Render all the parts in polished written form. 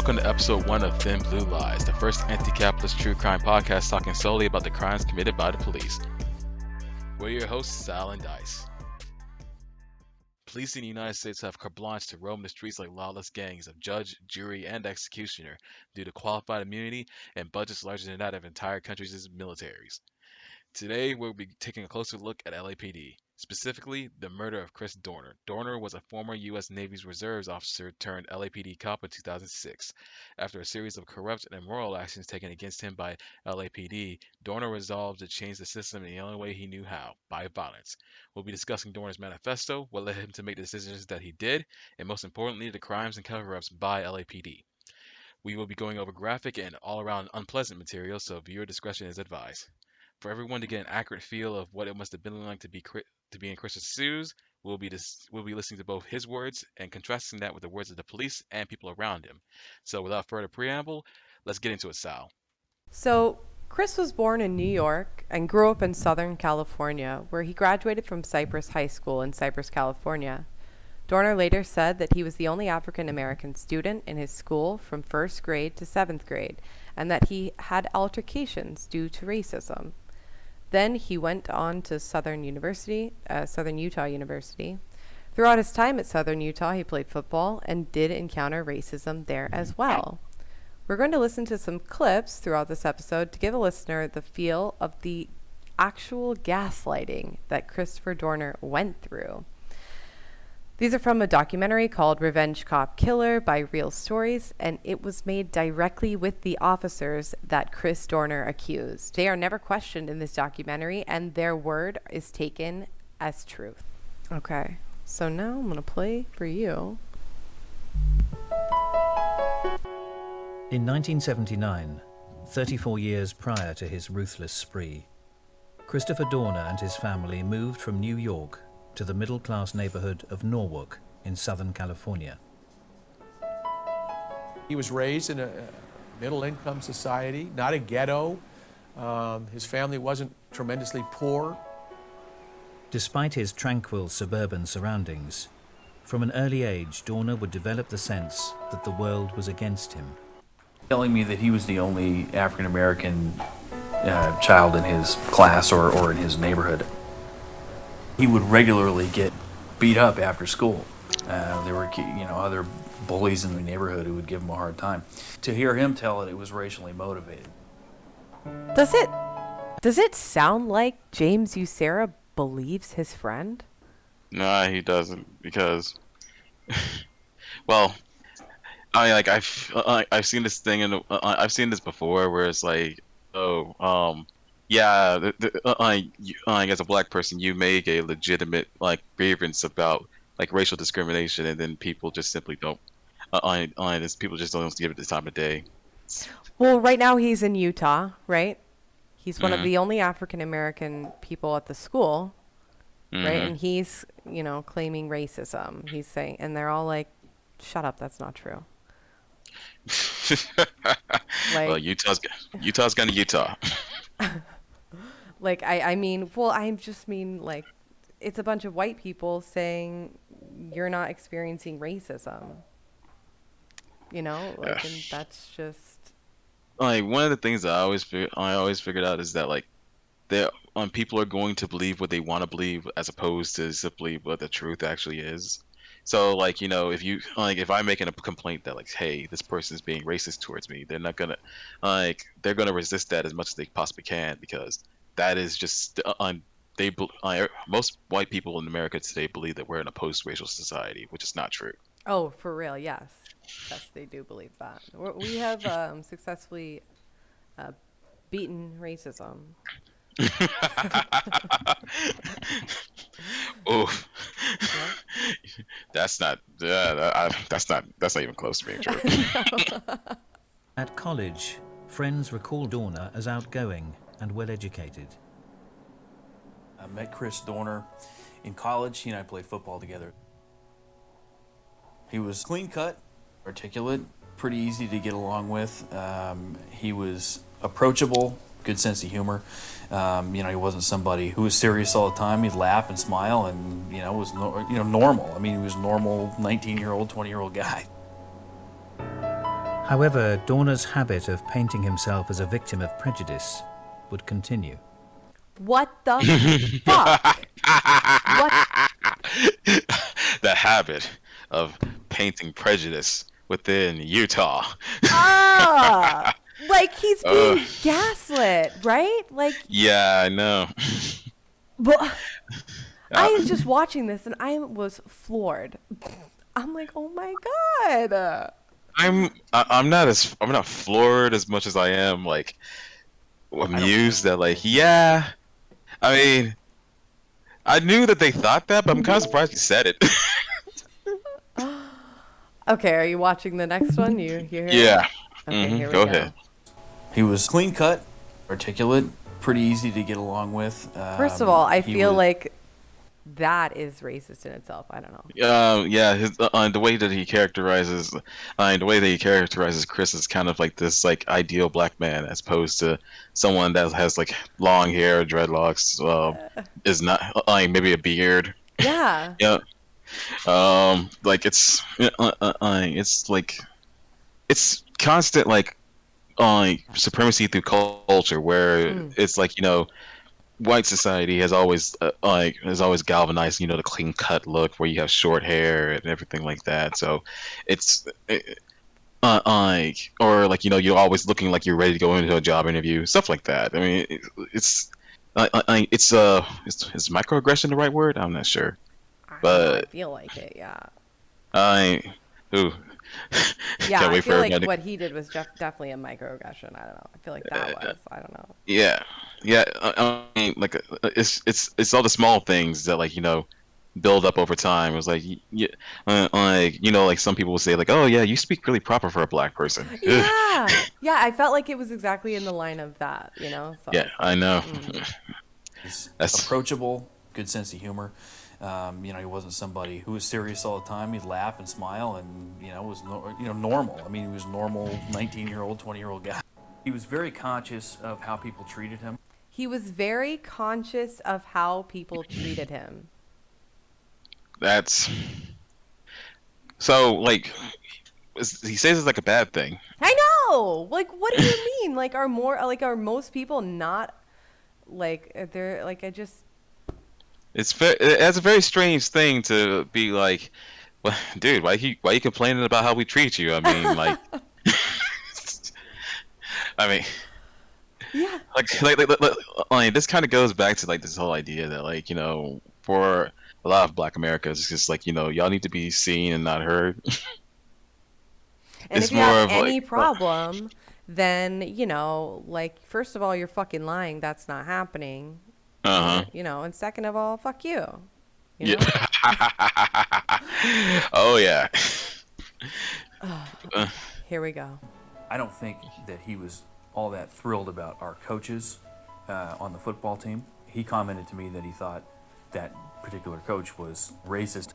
Welcome to episode 1 of Thin Blue Lies, the first anti-capitalist true crime podcast talking solely about the crimes committed by the police. We're your hosts, Sal and Dice. Police in the United States have carte blanche to roam the streets like lawless gangs of judge, jury, and executioner due to qualified immunity and budgets larger than that of entire countries' militaries. Today, we'll be taking a closer look at LAPD, specifically the murder of Chris Dorner. Dorner was a former U.S. Navy's reserves officer turned LAPD cop in 2006. After a series of corrupt and immoral actions taken against him by LAPD, Dorner resolved to change the system in the only way he knew how, by violence. We'll be discussing Dorner's manifesto, what led him to make the decisions that he did, and most importantly, the crimes and cover-ups by LAPD. We will be going over graphic and all-around unpleasant material, so viewer discretion is advised. For everyone to get an accurate feel of what it must have been like to be in Chris's shoes, we'll be listening to both his words and contrasting that with the words of the police and people around him. So without further preamble, let's get into it, Sal. So, Chris was born in New York and grew up in Southern California, where he graduated from Cypress High School in Cypress, California. Dorner later said that he was the only African American student in his school from first grade to seventh grade, and that he had altercations due to racism. Then he went on to Southern Utah University. Throughout his time at Southern Utah, he played football and did encounter racism there as well. We're going to listen to some clips throughout this episode to give a listener the feel of the actual gaslighting that Christopher Dorner went through. These are from a documentary called Revenge Cop Killer by Real Stories, and it was made directly with the officers that Chris Dorner accused. They are never questioned in this documentary, and their word is taken as truth. Okay, so now I'm going to play for you. In 1979, 34 years prior to his ruthless spree, Christopher Dorner and his family moved from New York to the middle-class neighborhood of Norwalk in Southern California. He was raised in a middle-income society, not a ghetto. His family wasn't tremendously poor. Despite his tranquil suburban surroundings, from an early age, Dorner would develop the sense that the world was against him. Telling me that he was the only African-American child in his class or in his neighborhood. He would regularly get beat up after school. There were, other bullies in the neighborhood who would give him a hard time. To hear him tell it was racially motivated. Does it sound like James Ucera believes his friend? Nah, he doesn't, because, well, I mean, like I've seen this thing and I've seen this before where it's like, yeah, as a black person, you make a legitimate grievance about racial discrimination, and then people just simply don't. People just don't give it the time of day. Well, right now he's in Utah, right? He's one of the only African American people at the school, right? And he's, claiming racism. He's saying, and they're all like, "Shut up, that's not true." Well, Utah's gonna Utah. I just mean it's a bunch of white people saying you're not experiencing racism. And that's just one of the things that I always figured out is that people are going to believe what they want to believe as opposed to simply what the truth actually is. So if I'm making a complaint that hey, this person is being racist towards me, they're not gonna they're gonna resist that as much as they possibly can, because that is just most white people in America today believe that we're in a post-racial society, which is not true. Oh, for real? Yes, they do believe that. We have successfully beaten racism. Oh, that's not even close to being true. At college, friends recall Dorner as outgoing and well-educated. I met Chris Dorner in college. He and I played football together. He was clean-cut, articulate, pretty easy to get along with. He was approachable, good sense of humor. He wasn't somebody who was serious all the time. He'd laugh and smile, and was normal. I mean, he was a normal 19-year-old, 20-year-old guy. However, Dorner's habit of painting himself as a victim of prejudice would continue. What the fuck? What? The habit of painting prejudice within Utah. Ah! Like he's Uh, being gaslit, right? Like, yeah, I know. but I was just watching this and I was floored. I'm like, oh my god. I'm not floored as much as I am like amused that like yeah. I mean, I knew that they thought that, but I'm kind of surprised you said it. Okay, are you watching the next one? You hear it? Yeah. Okay, here we Go go. ahead. He was clean cut, articulate, pretty easy to get along with. First of all, I He feel was- like that is racist in itself. I don't know. Yeah, the way that he characterizes, the way that he characterizes Chris is kind of like this like ideal black man, as opposed to someone that has like long hair, dreadlocks, is not maybe a beard. Yeah. Yeah. Like it's like it's constant like supremacy through culture, where it's like white society has always galvanized the clean cut look where you have short hair and everything like that. So it's or like you're always looking like you're ready to go into a job interview, stuff like that. I mean, it's is microaggression the right word? I'm not sure, I but feel like it, yeah. I ooh. Yeah, Can't I wait for feel like everybody. what he did was definitely a microaggression. I don't know. I feel like that was. I don't know. Yeah, yeah. I mean, like it's all the small things that like build up over time. It was like like like some people will say like, oh yeah, you speak really proper for a black person. Yeah. Yeah, I felt like it was exactly in the line of that, you know? So Yeah, I know. He's That's- approachable, good sense of humor. He wasn't somebody who was serious all the time. He'd laugh and smile, and was normal. I mean, he was a normal 19-year-old, 20-year-old guy. He was very conscious of how people treated him. he was very conscious of how people treated him. That's so like he says it's like a bad thing. I know. Like, what do you mean? Like, are most people not like they're like I just It's a very strange thing to be like, well, dude, why you complaining about how we treat you? I mean, like, I mean, yeah. like this kind of goes back to like this whole idea that like for a lot of Black Americans, it's just like y'all need to be seen and not heard. And It's if you more have of, like, any problem, then like first of all, you're fucking lying. That's not happening. Uh huh. And second of all, fuck you. You know? Yeah. Oh yeah. Here we go. I don't think that he was all that thrilled about our coaches on the football team. He commented to me that he thought that particular coach was racist.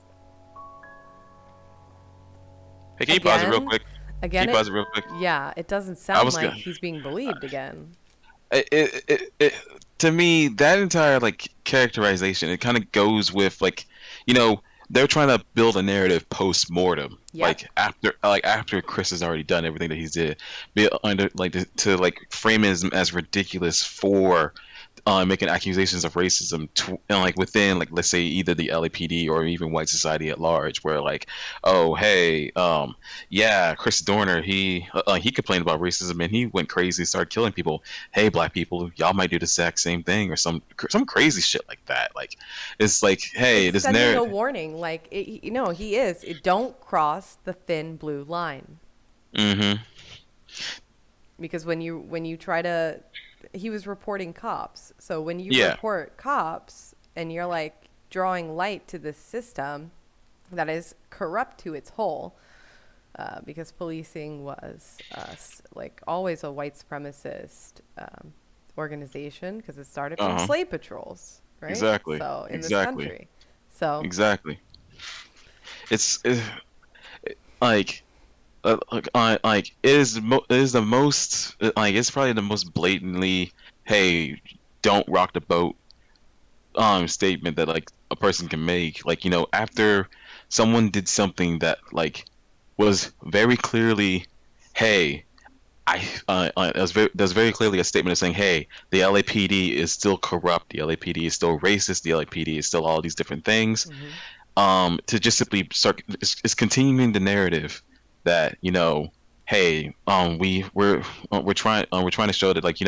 Hey, can you pause it real Again? quick? Again, Can you pause it real quick? yeah, it doesn't sound was like gonna- he's being believed again. To me, that entire like characterization, it kind of goes with like they're trying to build a narrative post mortem, Yep. like after Chris has already done everything that he's did, be under like to like frame it as ridiculous for making accusations of racism and like within like let's say either the LAPD or even white society at large, where like, oh hey, yeah, Chris Dorner, he complained about racism and he went crazy, started killing people. Hey, Black people, y'all might do the exact same thing or some crazy shit like that. Like it's like, hey, It's this sending a narrative. warning. Like, he is. Don't cross the thin blue line. Mm-hmm. Because when you try to, he was reporting cops. So when you Yeah. report cops and you're like drawing light to this system that is corrupt to its whole, because policing was like always a white supremacist organization because it started from Uh-huh. slave patrols, right? Exactly. So in Exactly. this country, so Exactly. It's like it is the most like it's probably the most blatantly, hey, don't rock the boat statement that like a person can make, like after someone did something that like was very clearly, hey, there's very clearly a statement of saying, hey, the LAPD is still corrupt, the LAPD is still racist, the LAPD is still all these different things. Hmm. To just simply start, it's continuing the narrative that, hey, we're trying to show that, like,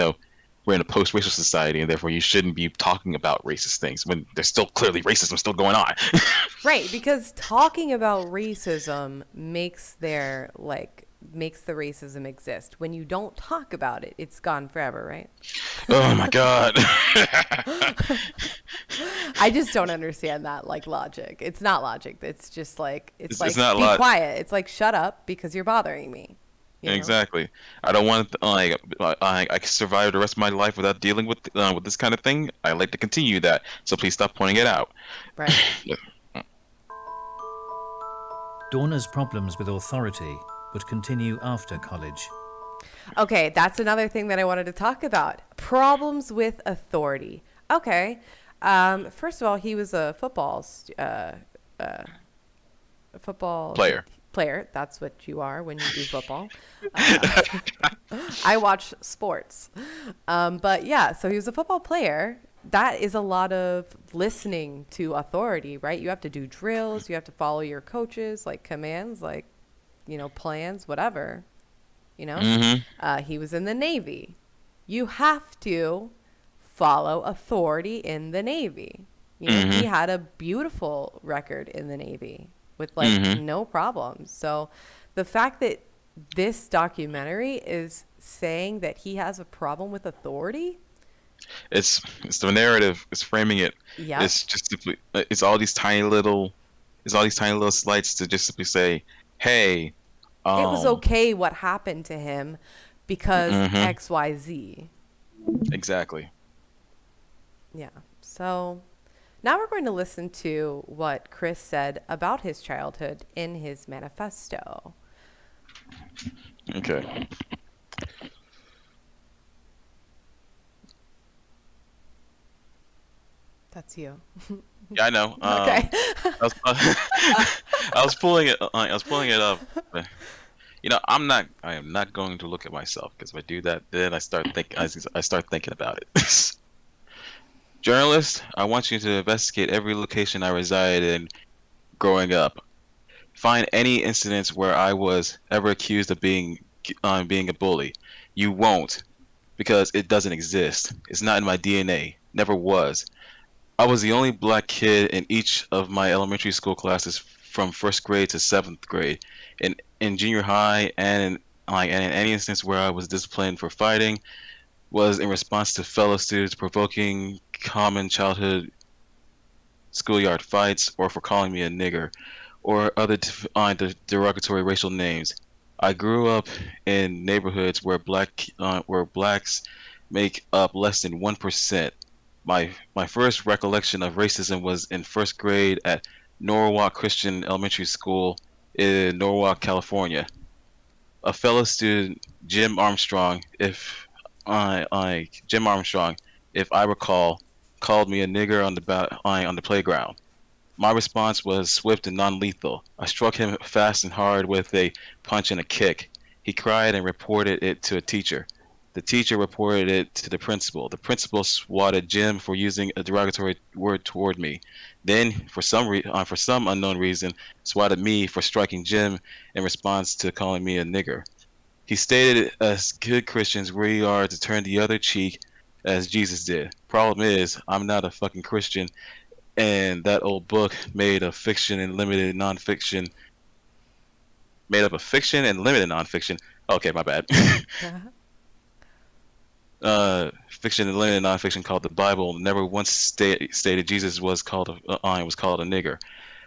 we're in a post-racial society, and therefore you shouldn't be talking about racist things when there's still clearly racism still going on. Right, because talking about racism makes the racism exist. When you don't talk about it, it's gone forever, right? Oh my God. I just don't understand that like logic. It's not logic. It's just like It's not a be lot. quiet. It's like shut up because you're bothering me. You know? Exactly. I don't want like I can survive the rest of my life without dealing with this kind of thing. I like to continue that. So please stop pointing it out. Right. Dorner's problems with authority would continue after college. Okay, that's another thing that I wanted to talk about. Problems with authority. Okay. First of all, he was a football Player. player. That's what you are when you do football. Uh, I watch sports. But yeah, so he was a football player. That is a lot of listening to authority, right? You have to do drills. You have to follow your coaches, like commands, like, plans, whatever. Hmm. He was in the Navy. You have to follow authority in the Navy. He Hmm. had a beautiful record in the Navy with like Hmm. no problems. So the fact that this documentary is saying that he has a problem with authority, It's the narrative. It's framing it. yep. It's just simply it's all these tiny little slights to just simply say, hey, It was um, okay what happened to him because hmm, XYZ. exactly. Yeah. So now we're going to listen to what Chris said about his childhood in his manifesto. Okay. That's you. Yeah, I know. Okay. I was I was pulling it. I was pulling it up. But, I am not going to look at myself because if I do that, then I start thinking about it. Journalist, I want you to investigate every location I resided in growing up. Find any incidents where I was ever accused of being a bully. You won't, because it doesn't exist. It's not in my DNA. Never was. I was the only black kid in each of my elementary school classes from first grade to seventh grade. In junior high and in any instance where I was disciplined for fighting was in response to fellow students provoking common childhood schoolyard fights or for calling me a nigger or other derogatory racial names. I grew up in neighborhoods where blacks make up less than 1%. My first recollection of racism was in first grade at Norwalk Christian Elementary School in Norwalk, California. A fellow student, Jim Armstrong, if I recall, called me a nigger on the playground. My response was swift and non-lethal. I struck him fast and hard with a punch and a kick. He cried and reported it to a teacher. The teacher reported it to the principal. The principal swatted Jim for using a derogatory word toward me. Then, for some unknown reason, swatted me for striking Jim in response to calling me a nigger. He stated, as good Christians, we are to turn the other cheek as Jesus did. Problem is, I'm not a fucking Christian, and that old book made up of fiction and limited nonfiction. Okay, my bad. Fiction and limited nonfiction called the Bible never once stated Jesus was called a nigger.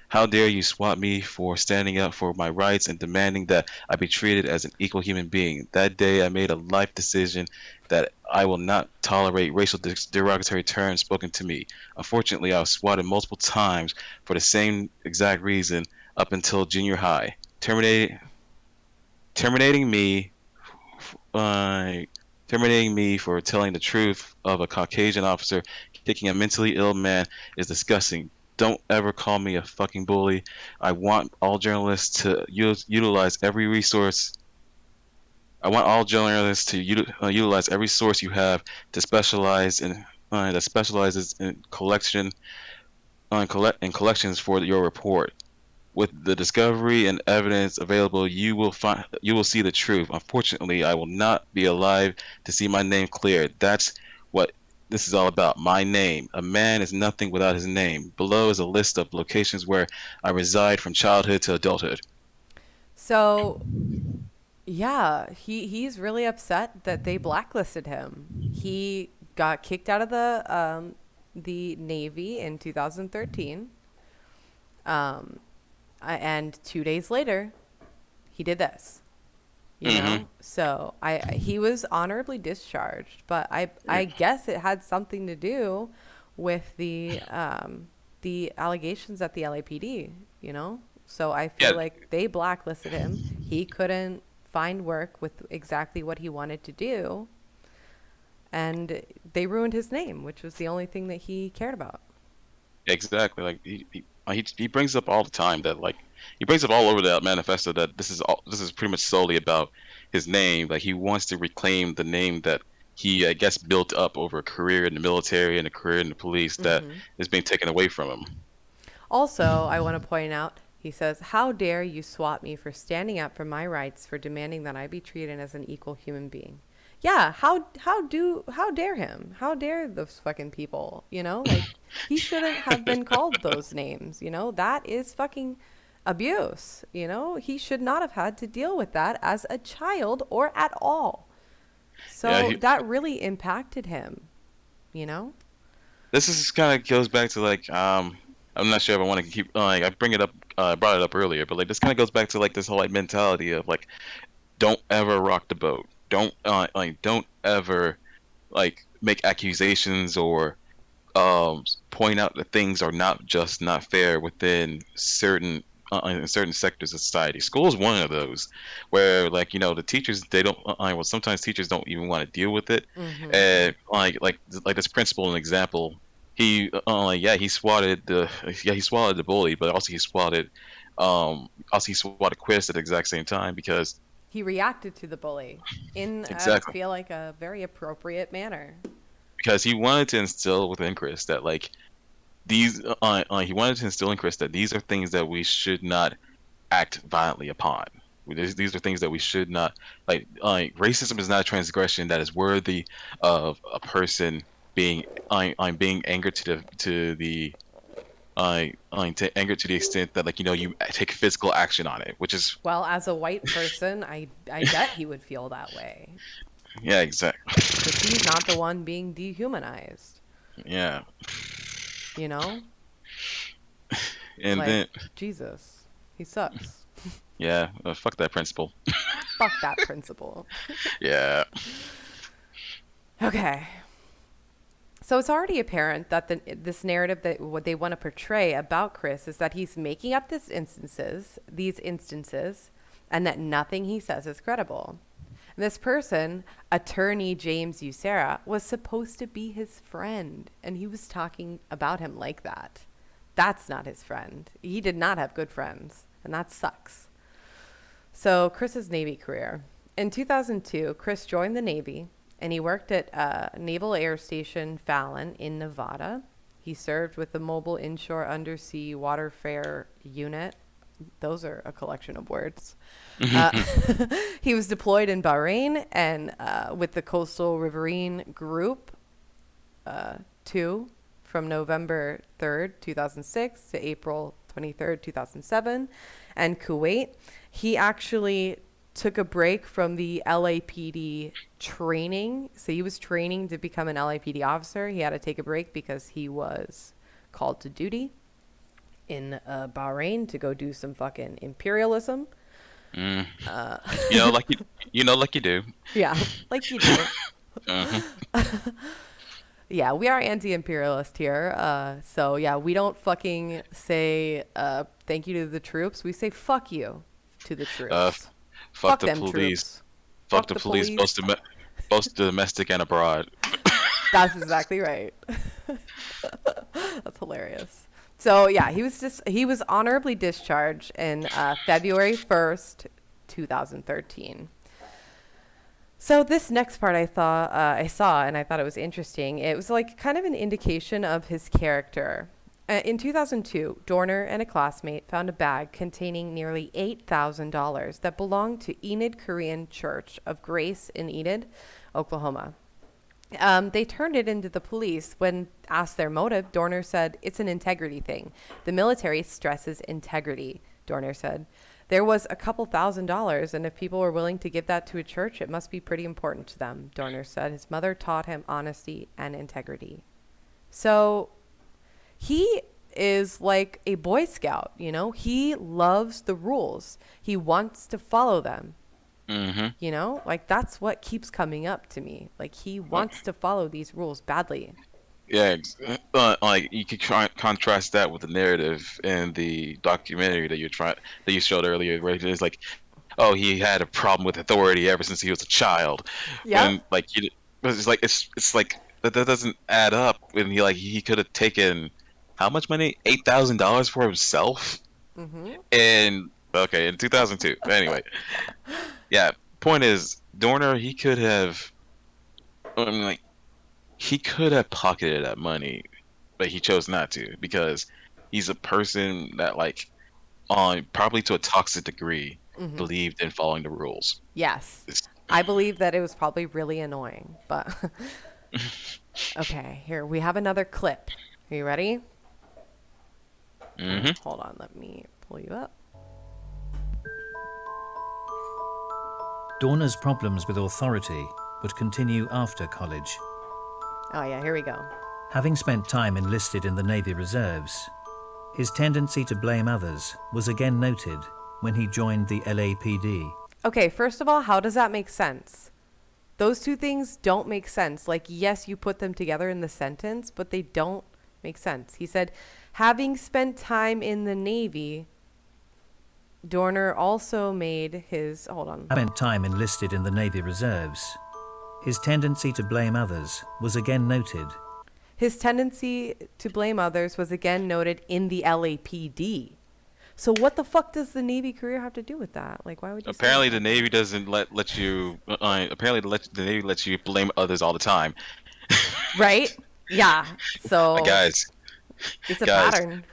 How dare you swat me for standing up for my rights and demanding that I be treated as an equal human being? That day I made a life decision that I will not tolerate racial derogatory terms spoken to me. Unfortunately, I was swatted multiple times for the same exact reason up until junior high. Terminating me uh, terminating me for telling the truth of a Caucasian officer kicking a mentally ill man is disgusting. Don't ever call me a fucking bully. I want all journalists to utilize every resource I want all journalists to utilize every source you have to specialize in that specializes in collections for your report. With the discovery and evidence available, you will see the truth. Unfortunately, I will not be alive to see my name cleared. That's what this is all about. My name. A man is nothing without his name. Below is a list of locations where I reside from childhood to adulthood. So yeah, he's really upset that they blacklisted him. He got kicked out of the Navy in 2013. And 2 days later, he did this. You Hmm. know, so he was honorably discharged, but I guess it had something to do with the allegations at the LAPD. You know, so I Yeah, feel like they blacklisted him. He couldn't find work with exactly what he wanted to do, and they ruined his name, which was the only thing that he cared about. exactly. Like he brings up all the time that like he brings up all over that manifesto that this is pretty much solely about his name. Like he wants to reclaim the name that he I guess built up over a career in the military and a career in the police that Hmm. is being taken away from him. Also, I want to point out, he says, "How dare you swat me for standing up for my rights, for demanding that I be treated as an equal human being." Yeah, how dare him? How dare those fucking people? You know, like he shouldn't have been called those names. You know, that is fucking abuse. You know, he should not have had to deal with that as a child or at all. Yeah, So that really impacted him. You know. this is kind of goes back to like I'm not sure if I want to keep like I bring it up brought it up earlier, but like this kind of goes back to like this whole like mentality of like don't ever rock the boat. Don't ever like make accusations or point out that things are not just not fair within certain in certain sectors of society. School is one of those where like the teachers they don't well sometimes teachers don't even want to deal with it Mm-hmm. and like this principal an example he yeah he swatted the bully but also he swatted Chris at the exact same time because He reacted to the bully in, I exactly feel like, a very appropriate manner. because he wanted to instill within Chris that like he wanted to instill in Chris that these are things that we should not act violently upon. These are things that we should not racism is not a transgression that is worthy of a person being angered to anger to the extent that you take physical action on it, which is Well, as a white person, I bet he would feel that way yeah, exactly. because he's not the one being dehumanized. Yeah, You know, and like then Jesus, he sucks. yeah, fuck that principle. Fuck that principle. Yeah. Okay. So it's already apparent that this narrative that what they want to portray about Chris is that he's making up these instances, and that nothing he says is credible. And this person, attorney James Usera, was supposed to be his friend, and he was talking about him like that. That's not his friend. He did not have good friends, and that sucks. So Chris's Navy career. In 2002, Chris joined the Navy and he worked at Naval Air Station Fallon in Nevada. He served with the Mobile Inshore Undersea Warfare Unit. Those are a collection of words. Uh, he was deployed in Bahrain and with the Coastal Riverine Group 2 from November 3rd, 2006 to April 23rd, 2007, and Kuwait. He actually took a break from the LAPD training. So he was training to become an LAPD officer. He had to take a break because he was called to duty in Bahrain to go do some fucking imperialism. Mm. Uh, Like you do. yeah, like you do. Uh-huh. Yeah, we are anti-imperialist here. So yeah, we don't fucking say thank you to the troops. We say fuck you to the Uh, troops. fuck Fuck the them police. troops. Fuck Fuck the the police, police. both domestic and abroad. That's exactly right. That's hilarious. So yeah, he was honorably discharged in February 1st, 2013. So this next part I saw and I thought it was interesting. It was like kind of an indication of his character. In 2002, Dorner and a classmate found a bag containing nearly $8,000 that belonged to Enid Korean Church of Grace in Enid, Oklahoma. They turned it into the police. When asked their motive, Dorner said, "It's an integrity thing. The military stresses integrity," Dorner said. "There was a couple $1,000s, and if people were willing to give that to a church, it must be pretty important to them," Dorner said. His mother taught him honesty and integrity. So he is like a Boy Scout, you know? He loves the rules. He wants to follow them. Mm-hmm. You know, like that's what keeps coming up to me. Like he wants to follow these rules badly. Yeah, like you could contrast that with the narrative in the documentary that you showed earlier, where it's like, oh, he had a problem with authority ever since he was a child. Yeah. And like it's like that doesn't add up. And he could have taken how much money? $8,000 for himself. Mm-hmm. And okay, in 2002. Anyway, yeah. Point is, Dorner, he could have. I mean, like, he could have pocketed that money, but he chose not to because he's a person that, like, on probably to a toxic degree, Mm-hmm. believed in following the rules. Yes. I believe that it was probably really annoying, but okay, here we have another clip. Are you ready? Mm-hmm. Hold on, let me pull you up. Dorner's problems with authority would continue after college. Oh yeah, here we go. Having spent time enlisted in the Navy Reserves, his tendency to blame others was again noted when he joined the LAPD. Okay, first of all, how does that make sense? Those two things don't make sense. Like, yes, you put them together in the sentence, but they don't make sense. He said, having spent time in the Navy, Dorner also made his... Hold on. Spent time enlisted in the Navy Reserves. His tendency to blame others was again noted. His tendency to blame others was again noted in the LAPD. So what the fuck does the Navy career have to do with that? Like, why would you? Apparently, say the Navy doesn't let you. Apparently, the Navy lets you blame others all the time. Right? Yeah. So Guys, it's a guys, pattern.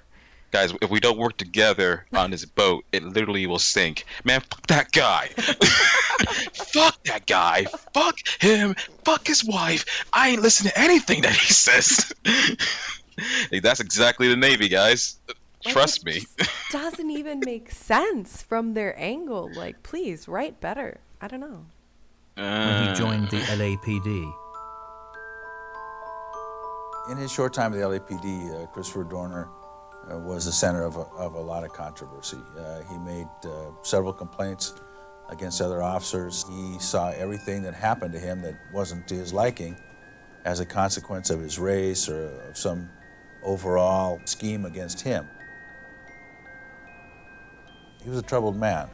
guys, if we don't work together on this boat, it literally will sink. Man, fuck that guy. Fuck that guy. Fuck him. Fuck his wife. I ain't listening to anything that he says. Like, that's exactly the Navy, guys. Like, Trust it me. just doesn't even make sense from their angle. Like, please write better. I don't know. When he joined the LAPD. In his short time at the LAPD, Christopher Dorner was the center of a lot of controversy. He made several complaints against other officers. He saw everything that happened to him that wasn't to his liking as a consequence of his race or of some overall scheme against him. He was a troubled man.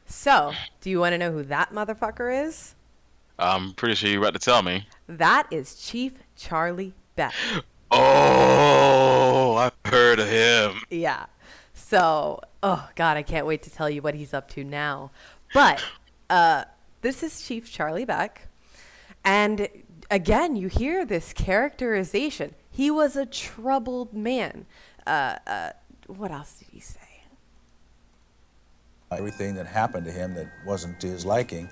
So, do you want to know who that motherfucker is? I'm pretty sure you're about to tell me. That is Chief Charlie Beck. Oh, I've heard of him. Yeah. So, oh God, I can't wait to tell you what he's up to now. But this is Chief Charlie Beck. And again, you hear this characterization. He was a troubled man. What else did he say? Everything that happened to him that wasn't to his liking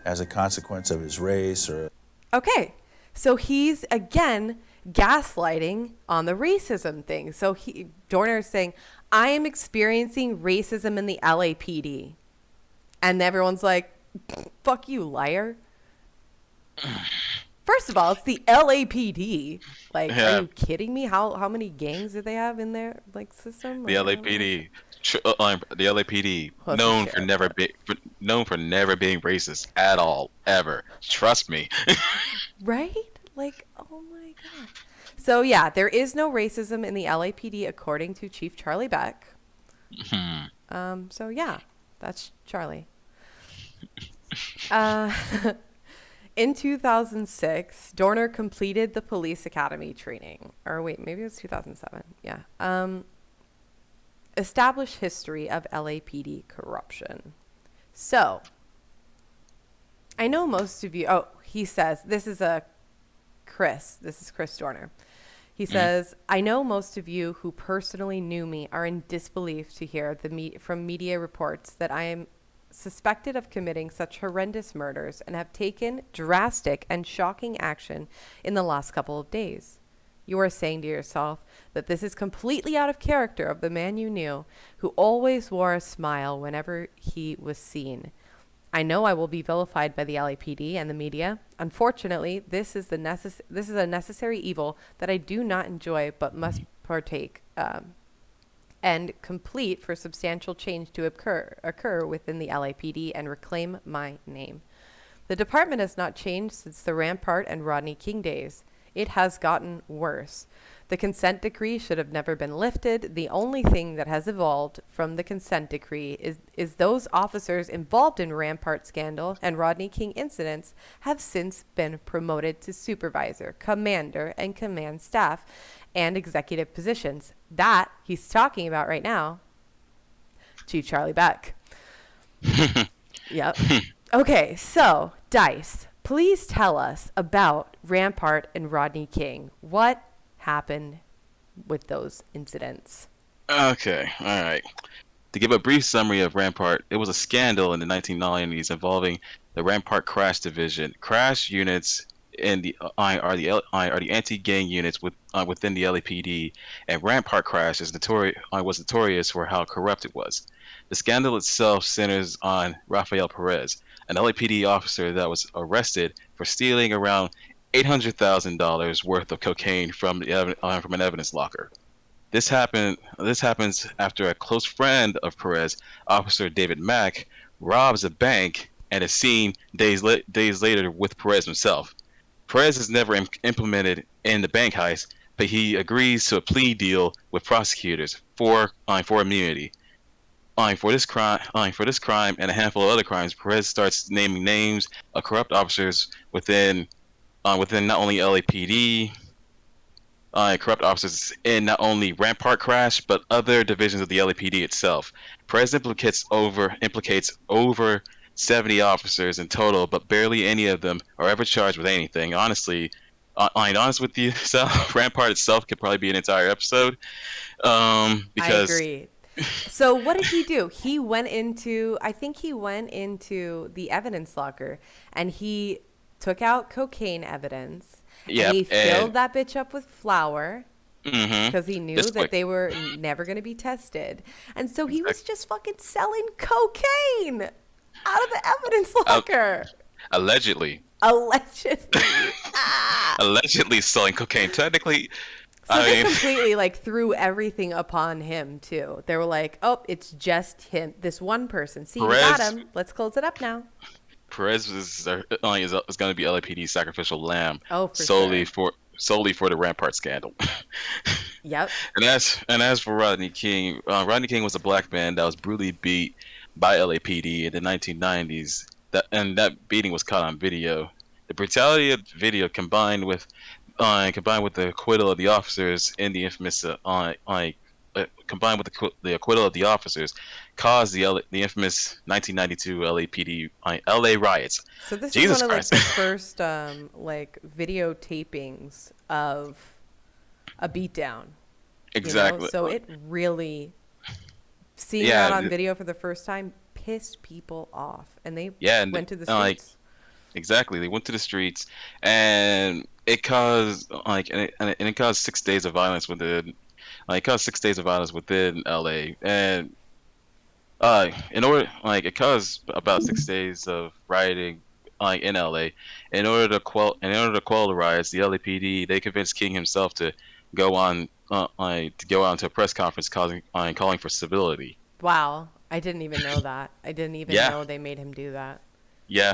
as a consequence of his race or... Okay. So he's, again, gaslighting on the racism thing. So Dorner is saying, I am experiencing racism in the LAPD. And everyone's like, fuck you, liar. First of all, it's the LAPD. Like, Yeah. are you kidding me? How many gangs do they have in their like system? The Like, I don't know. LAPD. The LAPD, Plus known the for sheriff. known for never being racist at all, ever. Trust me. Right? Like, oh my God. So, yeah, there is no racism in the LAPD, according to Chief Charlie Beck. So, yeah, that's Charlie. In 2006, Dorner completed the police academy training. Or wait, maybe it was 2007. Yeah. Established history of LAPD corruption. So, I know most of you. Oh, he says, this is Chris. This is Chris Dorner. He says, I know most of you who personally knew me are in disbelief to hear from media reports that I am suspected of committing such horrendous murders and have taken drastic and shocking action in the last couple of days. You are saying to yourself that this is completely out of character of the man you knew, who always wore a smile whenever he was seen. I know I will be vilified by the LAPD and the media. Unfortunately, this is a necessary evil that I do not enjoy but must partake and complete for substantial change to occur within the LAPD and reclaim my name. The department has not changed since the Rampart and Rodney King days. It has gotten worse. The consent decree should have never been lifted. The only thing that has evolved from the consent decree is those officers involved in Rampart scandal and Rodney King incidents have since been promoted to supervisor, commander, and command staff and executive positions. That he's talking about right now, Chief Charlie Beck. Yep. Okay, so Dice, please tell us about Rampart and Rodney King. What happened with those incidents? Okay, all right. To give a brief summary of Rampart, it was a scandal in the 1990s involving the Rampart Crash Division. Crash units in the are the anti-gang units within the LAPD, and Rampart Crash was notorious for how corrupt it was. The scandal itself centers on Rafael Perez, an LAPD officer that was arrested for stealing around $800,000 worth of cocaine from an evidence locker. This happens after a close friend of Perez, Officer David Mack, robs a bank and is seen days later with Perez himself. Perez is never implemented in the bank heist, but he agrees to a plea deal with prosecutors for immunity. For this crime and a handful of other crimes, Perez starts naming names of corrupt officers within not only LAPD, corrupt officers in not only Rampart Crash, but other divisions of the LAPD itself. Perez implicates over 70 officers in total, but barely any of them are ever charged with anything. Honestly, I'm honest with you, Sal, Rampart itself could probably be an entire episode. I Because agree. So what did he do? I think he went into the evidence locker and he took out cocaine evidence. yeah, And he filled that bitch up with flour mm-hmm, because he knew just that quick. they were never going to be tested. And so he was just fucking selling cocaine out of the evidence locker. Allegedly. Allegedly. Allegedly selling cocaine. Technically, So they completely like threw everything upon him too. They were like, "Oh, it's just him, this one person. See, we got Perez- him. Let's close it up now." Perez is going to be LAPD's sacrificial lamb Oh, for solely sure. for the Rampart scandal. Yep. And as for Rodney King was a black man that was brutally beat by LAPD in the 1990s. That beating was caught on video. The brutality of the video combined with the acquittal of the officers in the infamous combined with the acquittal of the officers caused the infamous 1992 LAPD LA riots. So this Jesus is one of like Christ. the first like videotapings of a beatdown. Exactly. So it really seeing Yeah, that on video for the first time pissed people off, and they and went to the like streets. exactly, they went to the streets, and it caused it caused 6 days of violence within LA, and it caused about 6 days of rioting in LA. In order to quell the riots, the LAPD they convinced King himself to go on to a press conference calling for civility. Wow, I didn't even know that. I didn't even Yeah. know they made him do that. Yeah,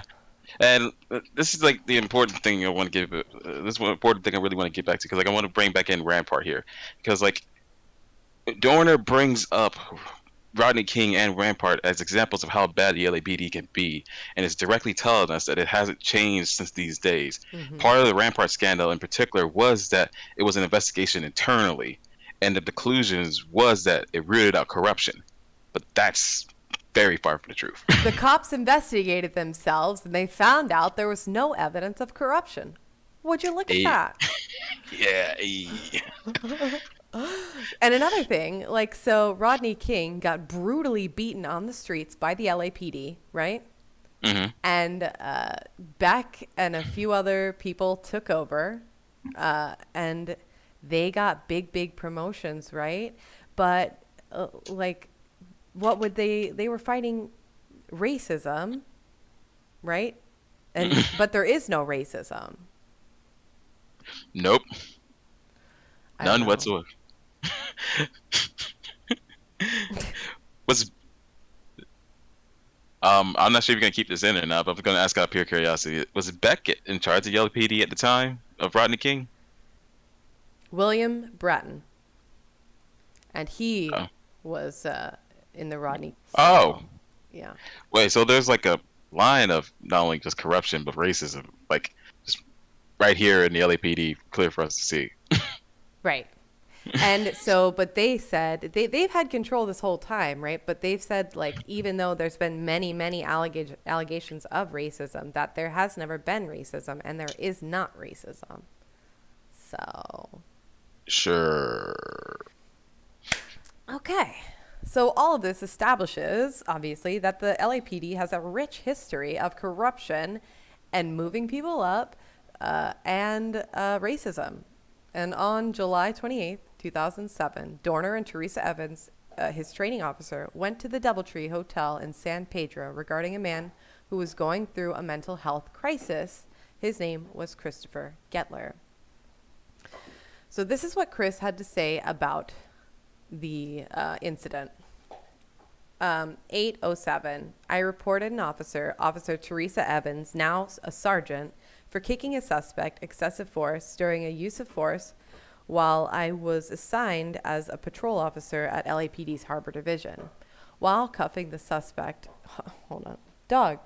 and this is like the important thing I want to give. This is one important thing I really want to get back to because like I want to bring back in Rampart here because like Dorner brings up Rodney King and Rampart as examples of how bad the LAPD can be, and is directly telling us that it hasn't changed since these days. Part of the Rampart scandal in particular was that it was an investigation internally, and the conclusions was that it rooted out corruption. But that's very far from the truth. The cops investigated themselves and they found out there was no evidence of corruption. Would you look at Hey. that? Yeah. Hey. And another thing, like, so Rodney King got brutally beaten on the streets by the LAPD, right? And Beck and a few other people took over, and they got big promotions, right? But like, what would they were fighting racism, right? And but there is no racism. Nope. I don't None know. whatsoever. Was I'm not sure if you're gonna keep this in or not, but I'm gonna ask out of pure curiosity. Was Beck in charge of LPD at the time of Rodney King? William Bratton, and he Oh. was in the Rodney. Oh, Yeah. wait. So there's like a line of not only just corruption but racism, like just right here in the LAPD, clear for us to see. Right. And so, but they said they've had control this whole time, right? But they've said, like, even though there's been many allegations of racism, that there has never been racism and there is not racism. So, Sure. okay. So all of this establishes, obviously, that the LAPD has a rich history of corruption and moving people up and racism. And on July 28th, 2007, Dorner and Teresa Evans, his training officer, went to the Doubletree Hotel in San Pedro regarding a man who was going through a mental health crisis. His name was Christopher Gettler. So this is what Chris had to say about the incident. 8:07, I reported an officer, Officer Teresa Evans, now a sergeant, for kicking a suspect excessive force during a use of force while I was assigned as a patrol officer at LAPD's Harbor Division. While cuffing the suspect, hold on, dog.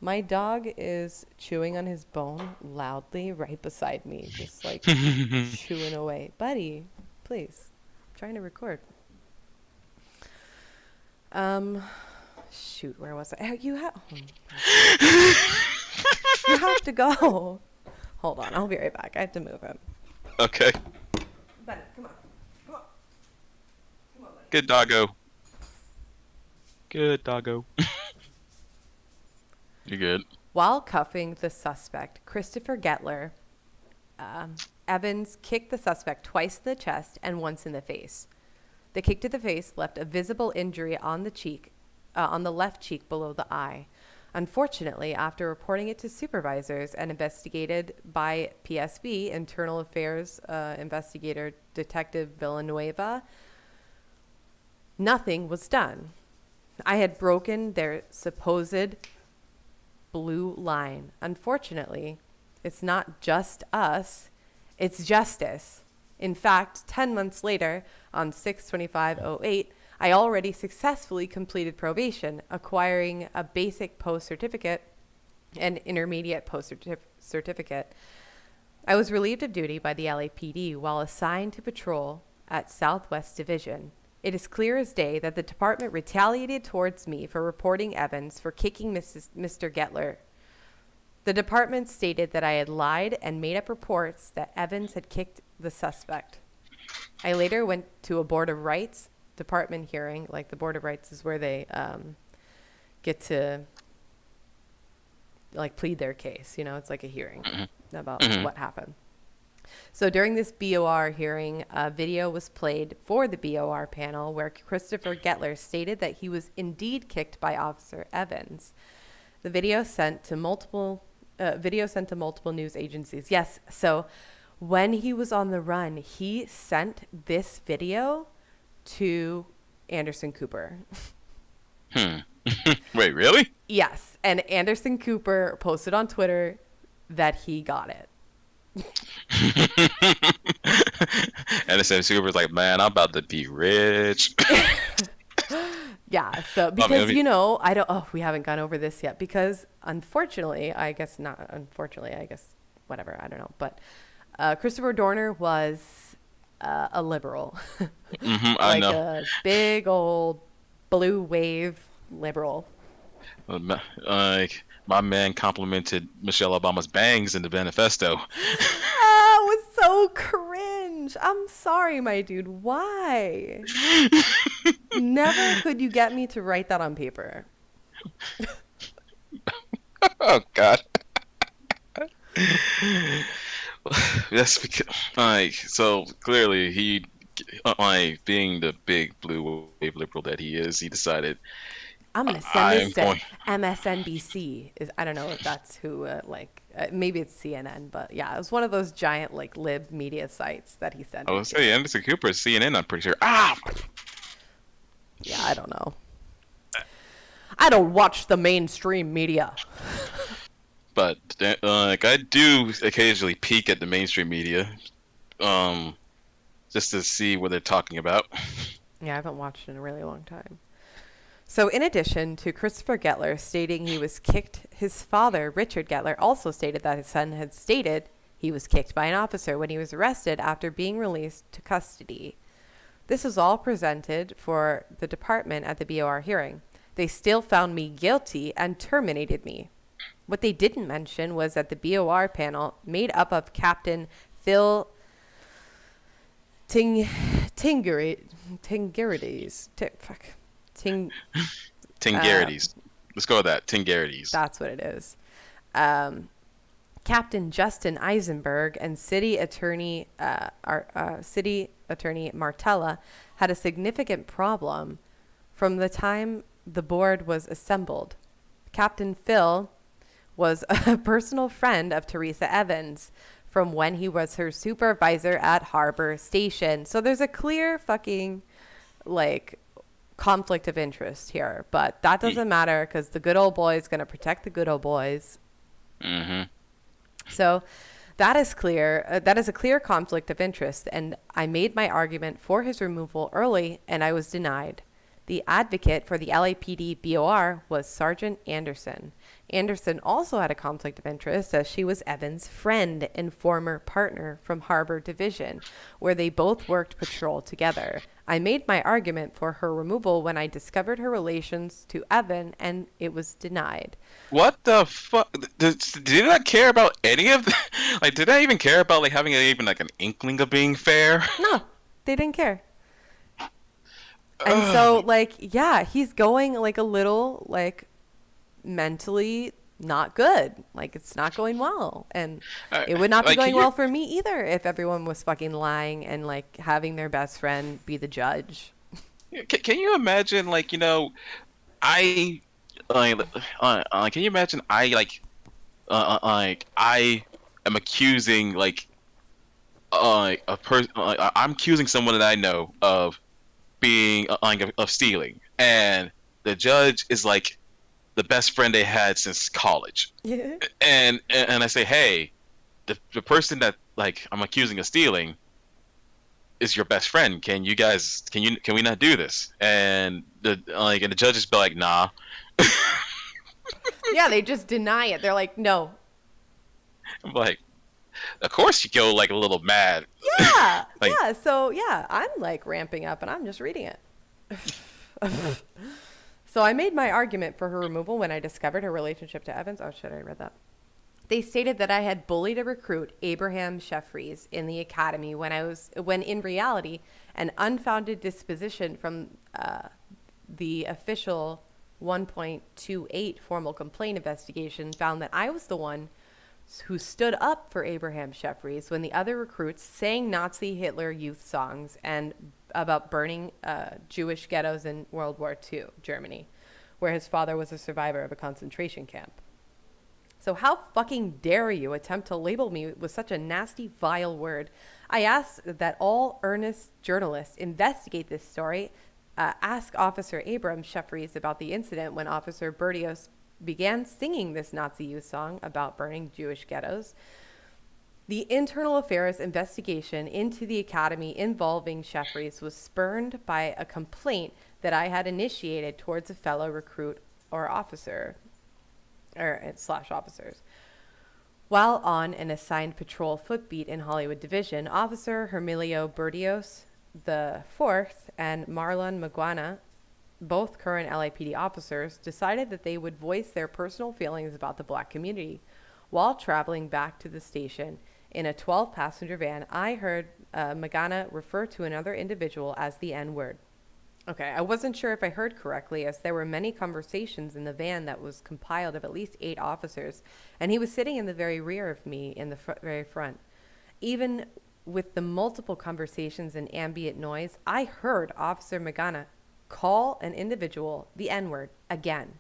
My dog is chewing on his bone loudly right beside me, just like chewing away. Buddy, please, I'm trying to record. Shoot, where was I? You have to go. Hold on, I'll be right back. I have to move him. Okay. Buddy, come on. Come on. Come on, buddy. Good doggo. Good doggo. You're good. While cuffing the suspect, Christopher Gettler, Evans kicked the suspect twice in the chest and once in the face. The kick to the face left a visible injury on the cheek, on the left cheek below the eye. Unfortunately, after reporting it to supervisors and investigated by PSV, Internal Affairs Investigator Detective Villanueva, nothing was done. I had broken their supposed blue line. Unfortunately, it's not just us, it's justice. In fact, 10 months later, on 6/25/08, I already successfully completed probation, acquiring a basic post certificate and intermediate post certificate. I was relieved of duty by the LAPD while assigned to patrol at Southwest Division. It is clear as day that the department retaliated towards me for reporting Evans for kicking Mr. Gettler. The department stated that I had lied and made up reports that Evans had kicked the suspect. I later went to a Board of Rights department hearing. Like, the Board of Rights is where they get to, like, plead their case. You know, it's like a hearing about what happened. So during this BOR hearing, a video was played for the BOR panel where Christopher Gettler stated that he was indeed kicked by Officer Evans. The video sent to multiple news agencies. Yes, so when he was on the run, he sent this video to Anderson Cooper. Wait, really? Yes, and Anderson Cooper posted on Twitter that he got it. And the Super was like, man, I'm about to be rich. Yeah, so because, you know, we haven't gone over this yet because unfortunately, whatever, I don't know. But Christopher Dorner was a liberal, I like know. a big old blue wave liberal. Like my man complimented Michelle Obama's bangs in the manifesto. Ah, it was so cringe. I'm sorry, my dude. Why? Never could you get me to write that on paper. Oh God. That's because like so clearly he like being the big blue wave liberal that he is, he decided I'm gonna send I'm this to going. MSNBC. I don't know if that's who. Maybe it's CNN, but yeah, it was one of those giant like lib media sites that he sent I it was to. saying Anderson Cooper is CNN. I'm pretty sure. Ah, Yeah, I don't know. I don't watch the mainstream media. but like I do occasionally peek at the mainstream media, um, just to see what they're talking about. Yeah, I haven't watched in a really long time. So, in addition to Christopher Gettler stating he was kicked, his father, Richard Gettler, also stated that his son had stated he was kicked by an officer when he was arrested after being released to custody. This was all presented for the department at the BOR hearing. They still found me guilty and terminated me. What they didn't mention was that the BOR panel, made up of Captain Phil Tingerides, Tingarities. Let's go with that. Tingarities. that's what it is. Captain Justin Eisenberg and City Attorney Martella had a significant problem from the time the board was assembled. Captain Phil was a personal friend of Teresa Evans from when he was her supervisor at Harbor Station. So there's a clear fucking like conflict of interest here, but that doesn't matter because the good old boy is going to protect the good old boys. Mm-hmm. So that is clear. That is a clear conflict of interest, and I made my argument for his removal early, and I was denied. The advocate for the LAPD BOR was Sergeant Anderson. Anderson also had a conflict of interest as she was Evans' friend and former partner from Harbor Division, where they both worked patrol together. I made my argument for her removal when I discovered her relations to Evan, and it was denied. What the fuck? Did I care about any of the? Like, did I even care about like having even like an inkling of being fair? No, they didn't care. And so, like, yeah, he's going like a little like mentally not good. Like, it's not going well. And it would not be Like, going well for me either if everyone was fucking lying and like having their best friend be the judge. Can you imagine, like, I, can you imagine I am accusing, a person, I'm accusing someone that I know of being, of stealing, and the judge is, like, the best friend they had since college. Yeah. And I say, hey, the person that, like, I'm accusing of stealing is your best friend. Can we not do this? And the judges be like, nah. Yeah, they just deny it. They're like, no. I'm like, of course you go like a little mad. Yeah. Like, yeah. So, yeah, I'm like ramping up and I'm just reading it. So I made my argument for her removal when I discovered her relationship to Evans. Oh, shit, I read that. They stated that I had bullied a recruit, Abraham Sheffries, in the academy when in reality, an unfounded disposition from the official 1.28 formal complaint investigation found that I was the one who stood up for Abraham Sheffries when the other recruits sang Nazi Hitler Youth songs and about burning Jewish ghettos in World War II, Germany, where his father was a survivor of a concentration camp. So how fucking dare you attempt to label me with such a nasty, vile word? I ask that all earnest journalists investigate this story. Ask Officer Abram Sheffries about the incident when Officer Bertios began singing this Nazi youth song about burning Jewish ghettos. The internal affairs investigation into the academy involving Sheffries was spurned by a complaint that I had initiated towards a fellow recruit or officer, / officers. While on an assigned patrol footbeat in Hollywood Division, Officer Hermilio Bertios the Fourth and Marlon Maguana both current LAPD officers decided that they would voice their personal feelings about the black community. While traveling back to the station in a 12-passenger van, I heard Magana refer to another individual as the N-word. Okay, I wasn't sure if I heard correctly, as there were many conversations in the van that was compiled of at least 8 officers, and he was sitting in the very rear of me in the very front. Even with the multiple conversations and ambient noise, I heard Officer Magana call an individual the N-word again.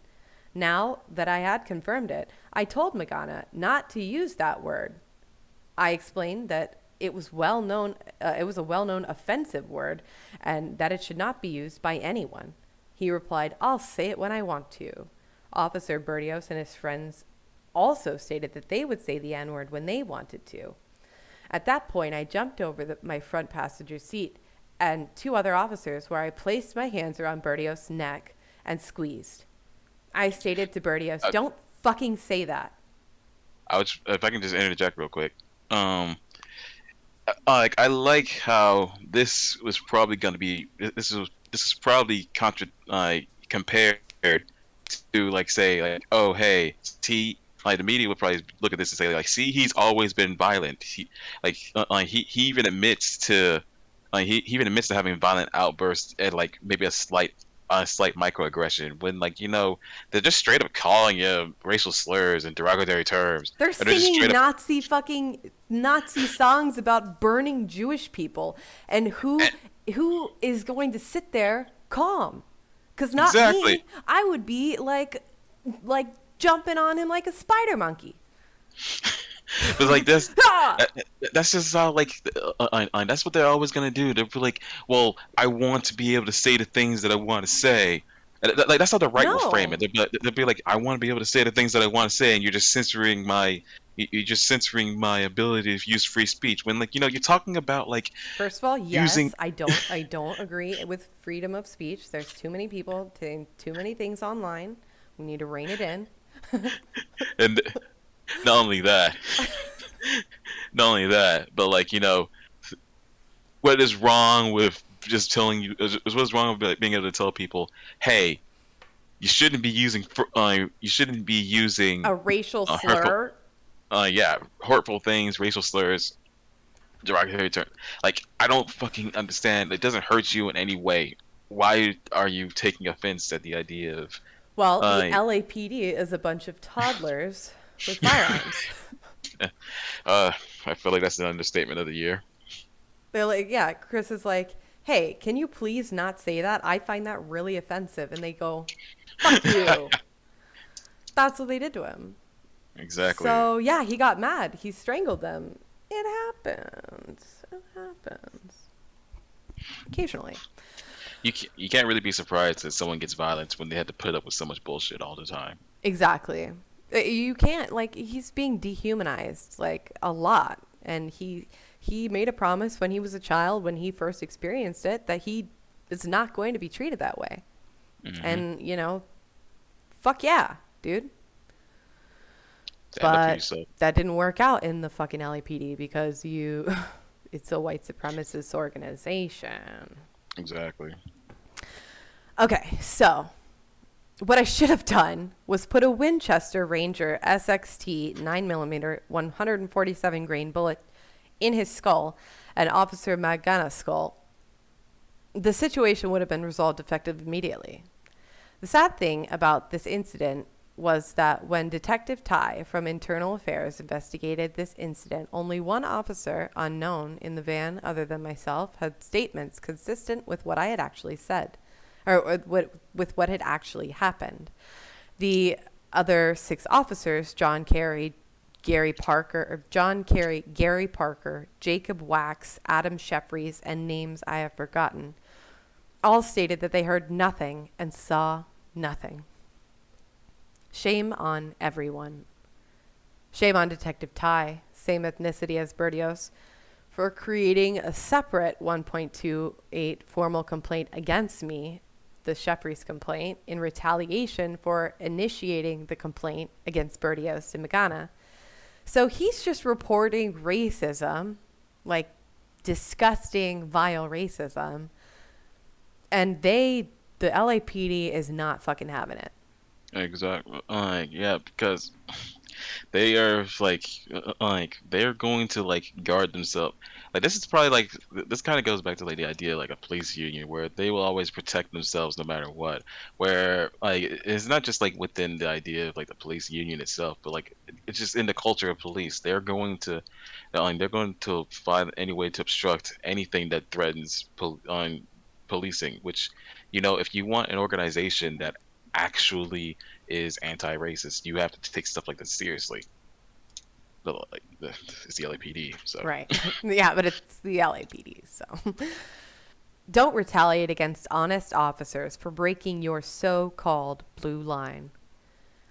Now that I had confirmed it, I told Magana not to use that word. I explained that it was a well-known offensive word and that it should not be used by anyone. He replied, "I'll say it when I want to." Officer Bertios and his friends also stated that they would say the N-word when they wanted to. At that point, I jumped over my front passenger seat and 2 other officers, where I placed my hands around Bertios' neck and squeezed. I stated to Bertios, "Don't fucking say that." If I can just interject real quick. Like, I like how this was probably going to be, this is probably compared to, like, say, like, oh, hey, see, like, the media would probably look at this and say, like, see, he's always been violent. He even admits to he even admits to having violent outbursts and, like, maybe a slight microaggression, when, like, they're just straight up calling you racial slurs and derogatory terms. They're singing Nazi songs about burning Jewish people, and who is going to sit there calm? Because not Exactly. me. I would be like jumping on him like a spider monkey. But, like, that's just how, like, that's what they're always gonna do. They'll be like, well, I want to be able to say the things that I want to say. And like, that's how the right will frame it. They'll be like, I want to be able to say the things that I want to say, and you're just censoring my ability to use free speech. When, like, you're talking about, like, First of all, yes, using... I don't agree with freedom of speech. There's too many people saying too many things online. We need to rein it in. And not only that, but, like, what is wrong with just telling you? What's wrong with, like, being able to tell people, hey, you shouldn't be using A racial slur. Hurtful things, racial slurs, derogatory terms. Like, I don't fucking understand. It doesn't hurt you in any way. Why are you taking offense at the idea of? Well, the LAPD is a bunch of toddlers with firearms. I feel like that's an understatement of the year. They're like, yeah, Chris is like, "Hey, can you please not say that? I find that really offensive." And they go, "Fuck you." That's what they did to him. Exactly. So, yeah, he got mad. He strangled them. It happens. Occasionally. You can't really be surprised that someone gets violence when they have to put up with so much bullshit all the time. Exactly. You can't, like, he's being dehumanized, like, a lot. And he made a promise when he was a child, when he first experienced it, that he is not going to be treated that way. Mm-hmm. And, fuck yeah, dude. But that didn't work out in the fucking LAPD because it's a white supremacist organization. Exactly. Okay, so what I should have done was put a Winchester Ranger SXT 9mm 147 grain bullet in his skull and Officer Magana's skull. The situation would have been resolved effectively immediately. The sad thing about this incident was that when Detective Ty from Internal Affairs investigated this incident, only one officer, unknown, in the van other than myself, had statements consistent with what I had actually said, or with what had actually happened. The other 6 officers, John Carey, Gary Parker, Jacob Wax, Adam Sheffries, and names I have forgotten, all stated that they heard nothing and saw nothing. Shame on everyone. Shame on Detective Ty, same ethnicity as Bertios, for creating a separate 1.28 formal complaint against me, the Sheffries complaint, in retaliation for initiating the complaint against Bertios and Magana. So he's just reporting racism, like disgusting, vile racism, and they the LAPD is not fucking having it. Exactly. Yeah, because they are they're going to like guard themselves. Like this is probably like this kind of goes back to like the idea of, like a police union where they will always protect themselves no matter what. Where like it's not just like within the idea of like the police union itself, but like it's just in the culture of police. They're going to find any way to obstruct anything that threatens on policing. Which, if you want an organization that actually is anti-racist, you have to take stuff like this seriously. It's the LAPD, so. Right. Yeah, but it's the LAPD, so. Don't retaliate against honest officers for breaking your so-called blue line.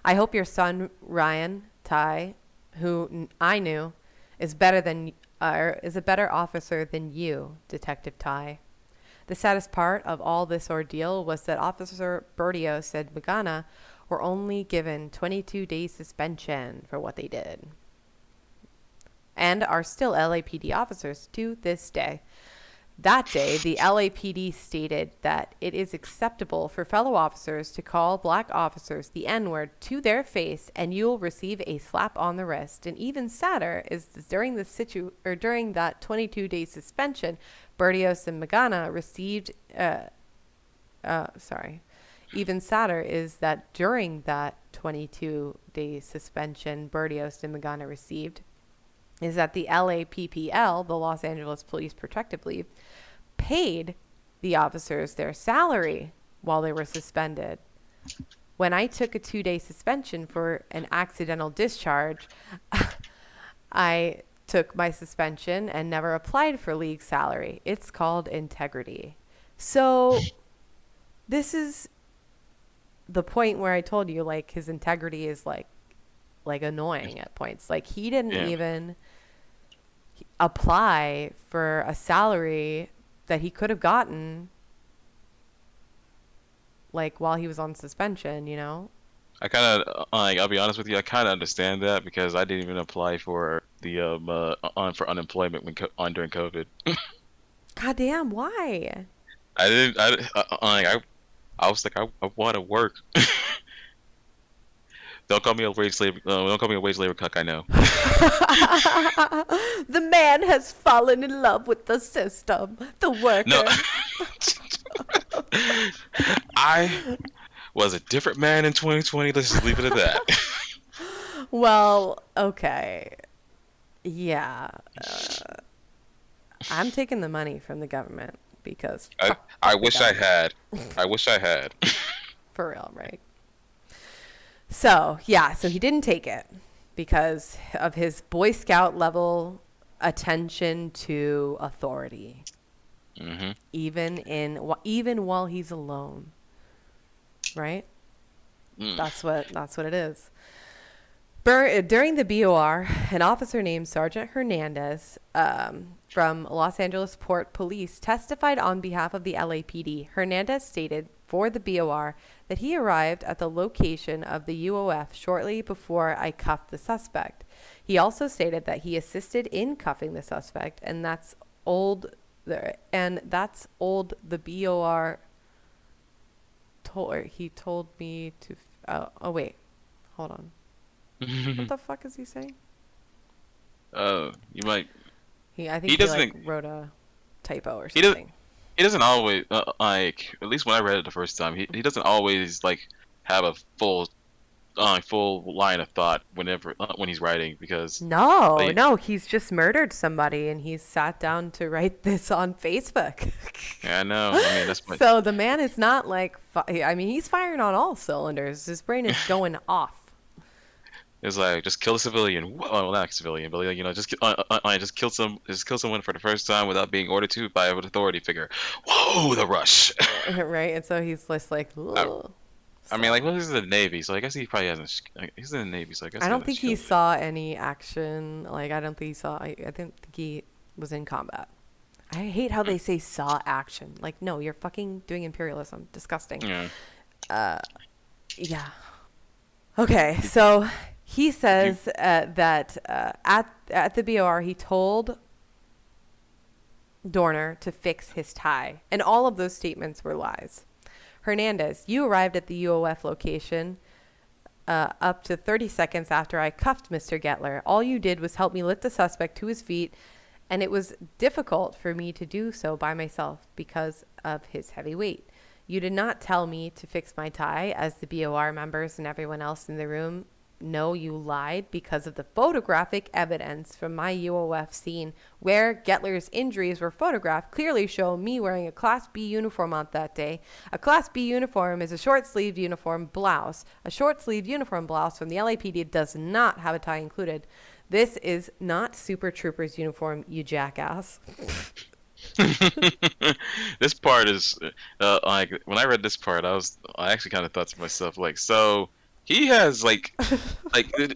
I hope your son, Ryan Ty, who I knew, is a better officer than you, Detective Ty. The saddest part of all this ordeal was that Officer Bertios and Magana were only given 22 days suspension for what they did, and are still LAPD officers to this day. That day, the LAPD stated that it is acceptable for fellow officers to call black officers the N-word to their face, and you'll receive a slap on the wrist. And even sadder is during that 22-day suspension, Bertios and Magana received. Even sadder is that during that 22-day suspension, Bertios and Magana received, is that the LAPPL, the Los Angeles Police Protective Leave, paid the officers their salary while they were suspended. When I took a 2-day suspension for an accidental discharge, I took my suspension and never applied for league salary. It's called integrity. So this is the point where I told you, like, his integrity is like annoying at points. Like, he didn't even apply for a salary that he could have gotten, like, while he was on suspension, I kind of I'll be honest with you, I kind of understand that because I didn't even apply for the for unemployment during COVID. God damn, why? I didn't. I was like, I want to work. Don't call me a wage labor. Don't call me a wage labor cuck. I know. The man has fallen in love with the system, the worker. No. I was a different man in 2020. Let's just leave it at that. Well, okay. Yeah. I'm taking the money from the government because I wish I had. I wish I had. For real, right? So, yeah, so he didn't take it because of his Boy Scout level attention to authority. Mm-hmm. Even while he's alone. Right? That's what it is. During the BOR, an officer named Sergeant Hernandez from Los Angeles Port Police testified on behalf of the LAPD. Hernandez stated for the BOR that he arrived at the location of the UOF shortly before I cuffed the suspect. He also stated that he assisted in cuffing the suspect, and that's old. The BOR he told me to. Oh wait, hold on. What the fuck is he saying? You might. I think he wrote a typo or something. He doesn't always like. At least when I read it the first time, he doesn't always like have a full line of thought when he's writing because. No, he's just murdered somebody and he's sat down to write this on Facebook. Yeah, I know. I mean, that's my... So the man is not like. He's firing on all cylinders. His brain is going off. It's like just kill a civilian. Well, not a civilian, but just kill someone for the first time without being ordered to by an authority figure. Whoa, the rush. Right, and so he's just like. I mean, like, well, he's in the Navy, so I guess he probably hasn't. He's in the Navy, so I guess. I don't think he saw any action. Like, I don't think he saw. I didn't think he was in combat. I hate how they say saw action. Like, no, you're fucking doing imperialism. Disgusting. Yeah. Yeah. Okay, so. He says that at the BOR, he told Dorner to fix his tie. And all of those statements were lies. Hernandez, you arrived at the UOF location up to 30 seconds after I cuffed Mr. Gettler. All you did was help me lift the suspect to his feet, and it was difficult for me to do so by myself because of his heavy weight. You did not tell me to fix my tie, as the BOR members and everyone else in the room know you lied because of the photographic evidence from my UOF scene where Gettler's injuries were photographed clearly show me wearing a Class B uniform on that day. A Class B uniform is a short-sleeved uniform blouse. A short-sleeved uniform blouse from the LAPD does not have a tie included. This is not Super Troopers uniform, you jackass. This part is like when I read this part, I actually kind of thought to myself like, so he has like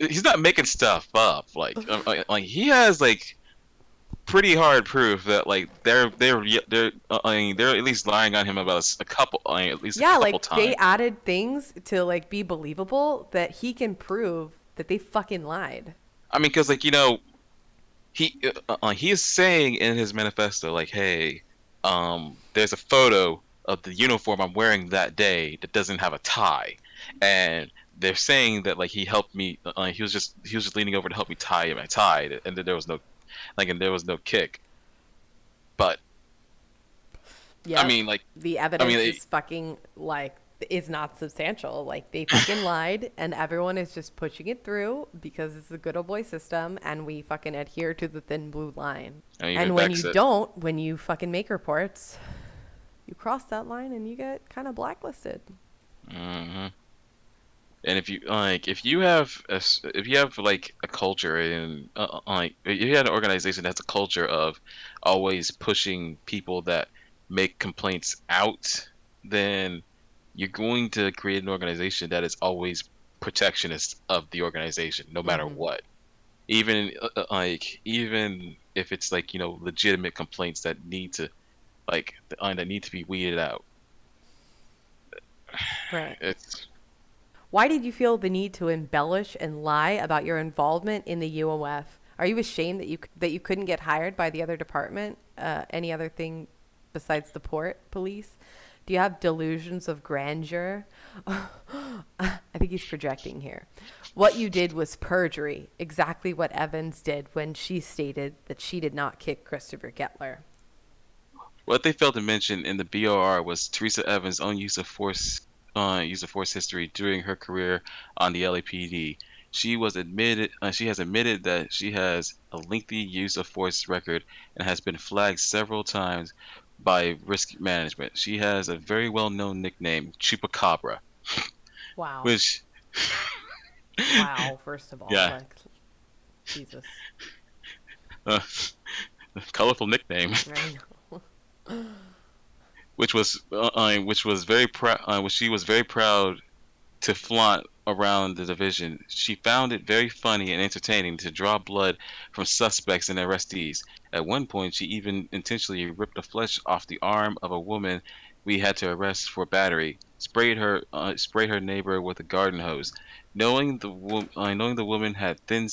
he's not making stuff up. Like he has like pretty hard proof that like I mean they're at least lying on him about a couple, I mean, at least a Yeah, couple like times. they added things to like be believable that he can prove that they fucking lied. I mean, because like he is saying in his manifesto like, hey, there's a photo of the uniform I'm wearing that day that doesn't have a tie, and they're saying that like he helped me. He was just leaning over to help me tie my tie, and that there was no kick. But Yeah, I mean, like, the I evidence mean, is fucking like is not substantial. Like they fucking lied, and everyone is just pushing it through because it's a good old boy system, and we fucking adhere to the thin blue line. I mean, even And when Beck you said, don't, when you fucking make reports, you cross that line and you get kind of blacklisted. hmm and if you have like a culture and like if you had an organization that has a culture of always pushing people that make complaints out, then you're going to create an organization that is always protectionist of the organization, no matter Hmm. what. Even if it's like legitimate complaints that need to be weeded out. Right. It's Why did you feel the need to embellish and lie about your involvement in the UOF? Are you ashamed that you couldn't get hired by the other department, any other thing besides the port police? Do you have delusions of grandeur? I think he's projecting here. What you did was perjury, exactly what Evans did when she stated that she did not kick Christopher Gettler. What they failed to mention in the BOR was Teresa Evans' own use of force history during her career on the LAPD. She has admitted that she has a lengthy use of force record and has been flagged several times by risk management. She has a very well-known nickname, Chupacabra, Wow. which, Wow, first of all, yeah, like, Jesus. uh, colorful nickname, I know. which she was very proud to flaunt around the division. She found it very funny and entertaining to draw blood from suspects and arrestees. At one point, she even intentionally ripped the flesh off the arm of a woman we had to arrest for battery. Sprayed her neighbor with a garden hose. Knowing the woman had thin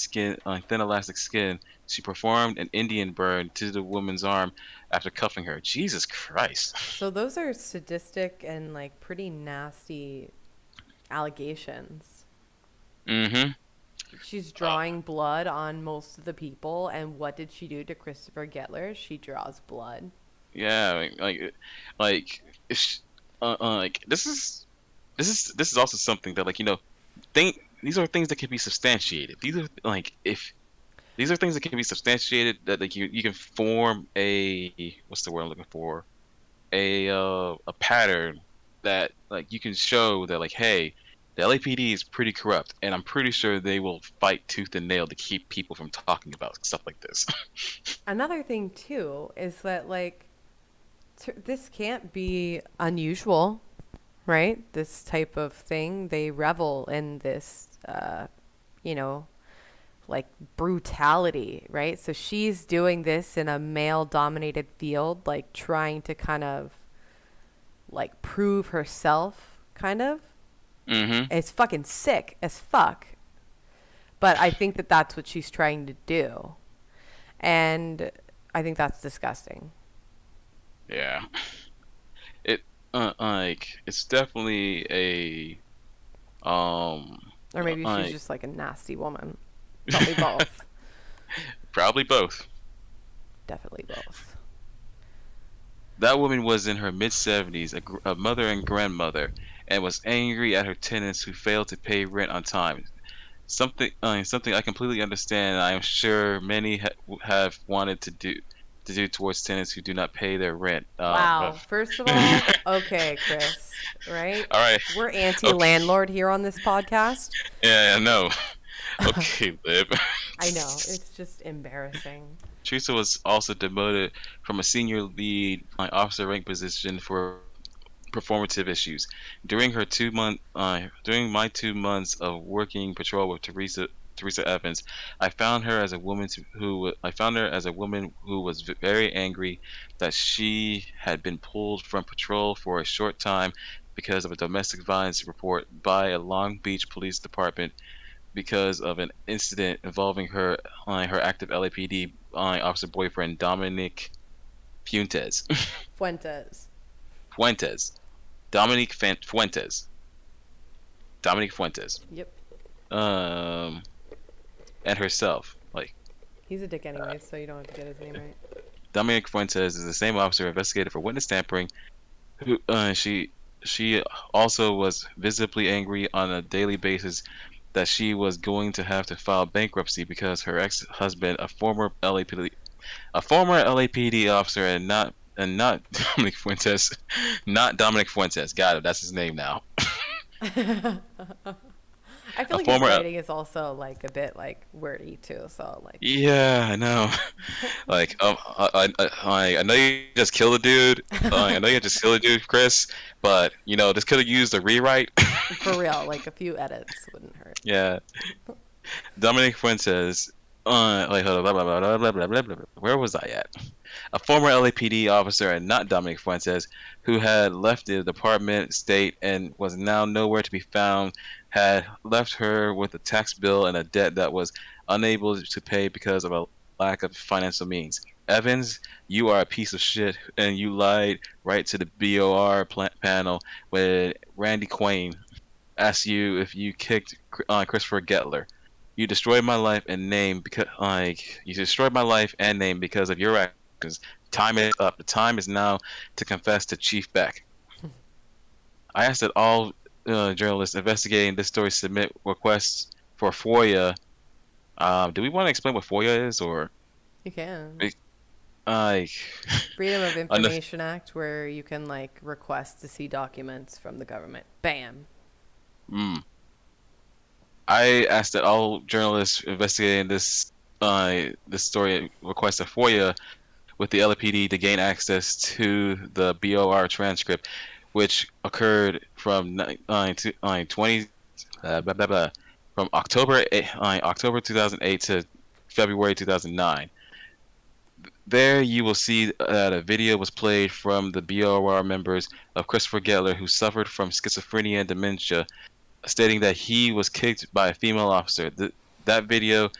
elastic skin, she performed an Indian burn to the woman's arm after cuffing her. Jesus Christ. So those are sadistic and like pretty nasty allegations. Mm-hmm. She's drawing blood on most of the people, and what did she do to Christopher Gettler? She draws blood. Yeah, like if like this is also something that these are things that can be substantiated. These are things that can be substantiated that like you can form a, what's the word I'm looking for, a pattern that like you can show that like, hey, the LAPD is pretty corrupt, and I'm pretty sure they will fight tooth and nail to keep people from talking about stuff like this. Another thing too is that like this can't be unusual, right? This type of thing, they revel in this, you know, like brutality, right? So she's doing this in a male dominated field, like trying to kind of like prove herself, kind of. Mm-hmm. It's fucking sick as fuck. But I think that that's what she's trying to do. And I think that's disgusting. Yeah. It like it's definitely Or maybe she's like just like a nasty woman. Probably both. probably both. Definitely both. That woman was in her mid 70s, a mother and grandmother, and was angry at her tenants who failed to pay rent on time. Something I completely understand. And I am sure many have wanted to do towards tenants who do not pay their rent. But Wow. First of all, okay, Chris, right? all right, We're okay, anti-landlord here on this podcast. yeah, I know. Okay, Lib. I know. It's just embarrassing. Teresa was also demoted from a senior lead officer rank position for performative issues. During my 2 months of working patrol with Teresa Evans, I found her as a woman who was very angry that she had been pulled from patrol for a short time because of a domestic violence report by a Long Beach Police Department because of an incident involving her active LAPD officer boyfriend Dominic Fuentes. Fuentes. Fuentes. Dominic Fuentes. Dominic Fuentes. Yep. Um, and herself. Like He's a dick anyway, so you don't have to get his name right. Dominic Fuentes is the same officer investigated for witness tampering. Who she also was visibly angry on a daily basis that she was going to have to file bankruptcy because her ex-husband, a former LAPD officer, and not Dominic Fuentes, not Dominic Fuentes. Got it. That's his name now. I feel A like his former. writing is also like a bit like wordy too, so like Yeah, I know. Like, I know you just killed a dude. I know you just killed a dude, Chris. But this could have used a rewrite. for real, like a few edits wouldn't hurt. Yeah, Dominic Fuentes. Like, hold on, blah blah blah blah blah blah blah blah. Where was I at? A former LAPD officer and not Dominic Fuentes, who had left the department state and was now nowhere to be found, had left her with a tax bill and a debt that was unable to pay because of a lack of financial means. Evans, you are a piece of shit, and you lied right to the BOR panel when Randy Quain asked you if you kicked Christopher Gettler. You destroyed my life and name because of your actions. Time is up. The time is now to confess to Chief Beck. I ask that all journalists investigating this story submit requests for FOIA. Do we want to explain what FOIA is, or You can. like Freedom of under, Information Act, where you can like request to see documents from the government. Bam. mm, I asked that all journalists investigating this story request a FOIA with the LAPD to gain access to the BOR transcript, which occurred from 20 blah, blah, blah, from October 2008 to February 2009. There you will see that a video was played from the BOR members of Christopher Gettler, who suffered from schizophrenia and dementia, stating that he was kicked by a female officer. That video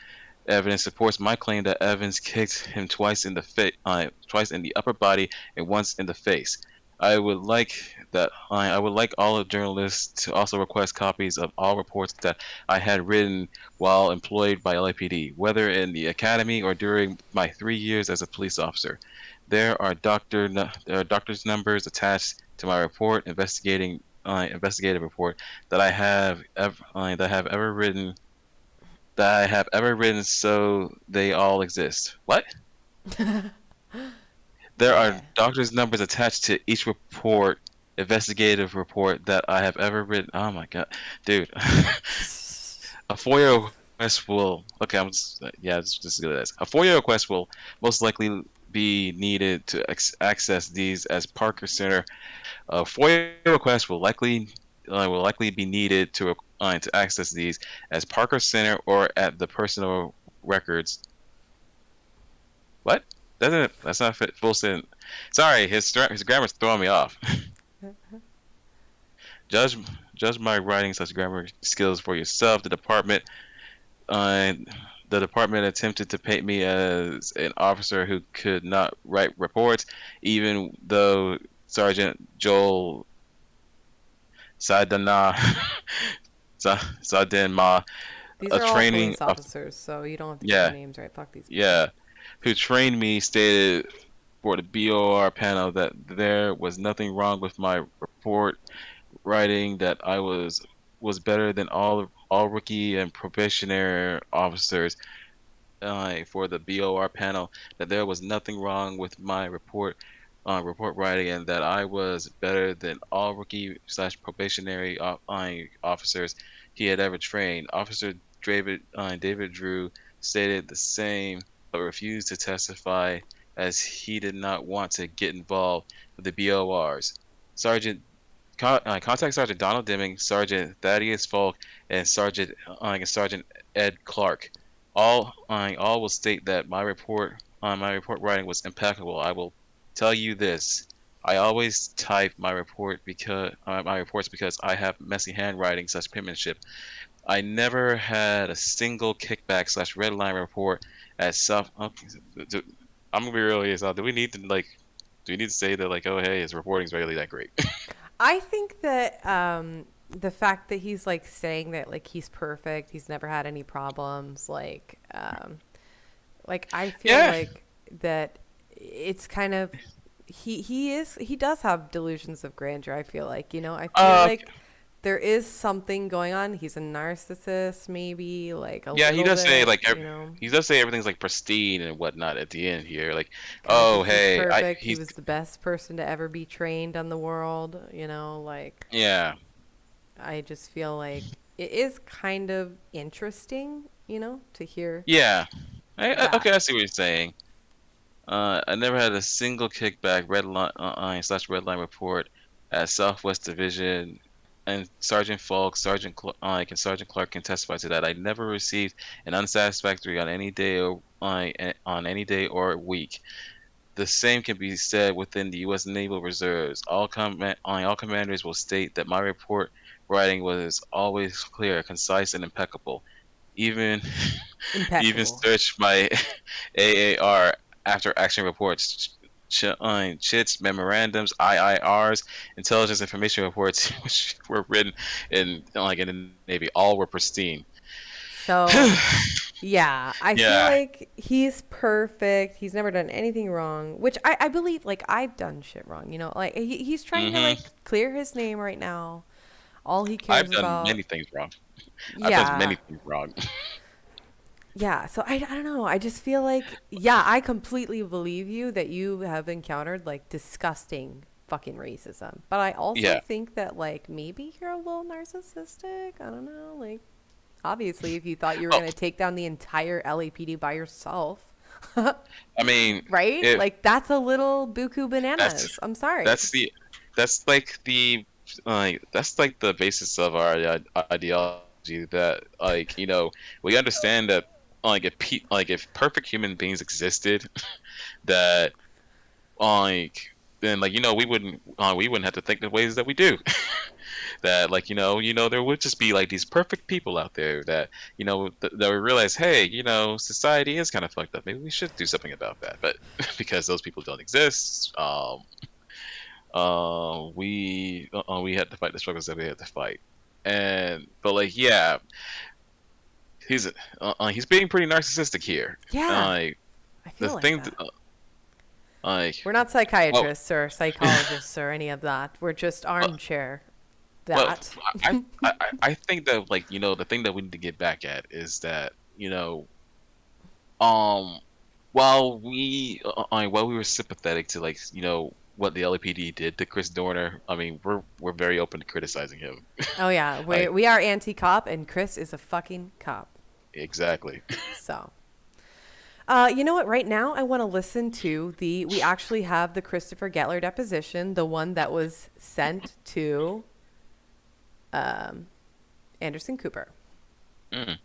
evidence supports my claim that Evans kicked him twice in the upper body and once in the face. I would like all of journalists to also request copies of all reports that I had written while employed by LAPD, whether in the academy or during my 3 years as a police officer. There are doctor's numbers attached to my investigative report that I have ever written, so they all exist. What? There are Yeah. doctor's numbers attached to each investigative report that I have ever written. Oh my god, dude. A FOIA request will. Okay, just go to this. A FOIA request will most likely be needed to access these as Parker Center. A FOIA request will likely be needed to access these as Parker Center or at the personal records. What? That's not fit full sentence. Sorry, his grammar's throwing me off. Judge my writing such grammar skills for yourself. Uh, the department attempted to paint me as an officer who could not write reports, even though Sergeant Joel Sadana Sadenma, These a are all training police of officers, so you don't have to get their yeah, names right. Fuck these people. yeah, who trained me, stated for the BOR panel that there was nothing wrong with my report writing, that I was better than all rookie and probationary officers, for the BOR panel, that there was nothing wrong with my report writing, and that I was better than all rookie slash probationary officers he had ever trained. Officer David Drew stated the same, but refused to testify as he did not want to get involved with the BORs. Contact Sergeant Donald Deming, Sergeant Thaddeus Falk, and Sergeant Ed Clark. All will state that my report writing was impeccable. I will tell you this: I always type my reports because I have messy handwriting slash penmanship. I never had a single kickback slash red line report at self. Okay, I'm gonna be real here. So, do we need to say that, like, oh hey, his reporting's really that great? I think that the fact that he's like saying that like he's perfect, he's never had any problems, like I feel Yeah. like that it's kind of he does have delusions of grandeur. I feel like, I feel Uh, like there is something going on. He's a narcissist, maybe like a yeah, he little does say bit, like he does say everything's like pristine and whatnot at the end here. Like, kind of oh thinks he's hey, perfect. He he's was the best person to ever be trained on the world, like yeah, I just feel like it is kind of interesting, to hear yeah. that. Okay, I see what you're saying. I never had a single kickback red line slash red line report at Southwest Division, and Sergeant Falk, and Sergeant Clark can testify to that. I never received an unsatisfactory on any day or week. The same can be said within the U.S. Naval Reserves. All commanders will state that my report writing was always clear, concise, and impeccable. Even even Impeccable. search my AAR after action reports, chits, memorandums, IIRs, intelligence information reports, which were written in the Navy. All were pristine. So, yeah, I feel Yeah. like he's perfect. He's never done anything wrong, which I believe, like, I've done shit wrong, like, he's trying to, hmm like, clear his name right now. All he I've cares done about. many things wrong. I've done Yeah. many things wrong. Yeah. So, I don't know. I just feel like, yeah, I completely believe you that you have encountered, like, disgusting fucking racism. But I also Yeah. think that, like, maybe you're a little narcissistic. I don't know. Like, obviously, if you thought you were Oh, going to take down the entire LAPD by yourself, I mean, right? if Like, that's a little buku that's bananas. I'm sorry. that's the that's like the that's like the basis of our ideology, that we understand that if perfect human beings existed, that like then we wouldn't have to think the ways that we do. That there would just be like these perfect people out there that that we realize, hey, society is kind of fucked up, maybe we should do something about that. But because those people don't exist, we had to fight the struggles that we had to fight. But like, yeah, he's being pretty narcissistic here. Yeah, Like I the feel like thing that. like We're not well psychiatrists or psychologists or any of that. We're just well, armchair well that. I think that, like, the thing that we need to get back at is that um while we were sympathetic to, like, what the LAPD did to Chris Dorner, I mean, we're very open to criticizing him. Oh, yeah. Like, We are anti cop, and Chris is a fucking cop. exactly. So. You know what? Right now, I want to listen to we actually have the Christopher Gettler deposition, the one that was sent to Anderson Cooper. Mm.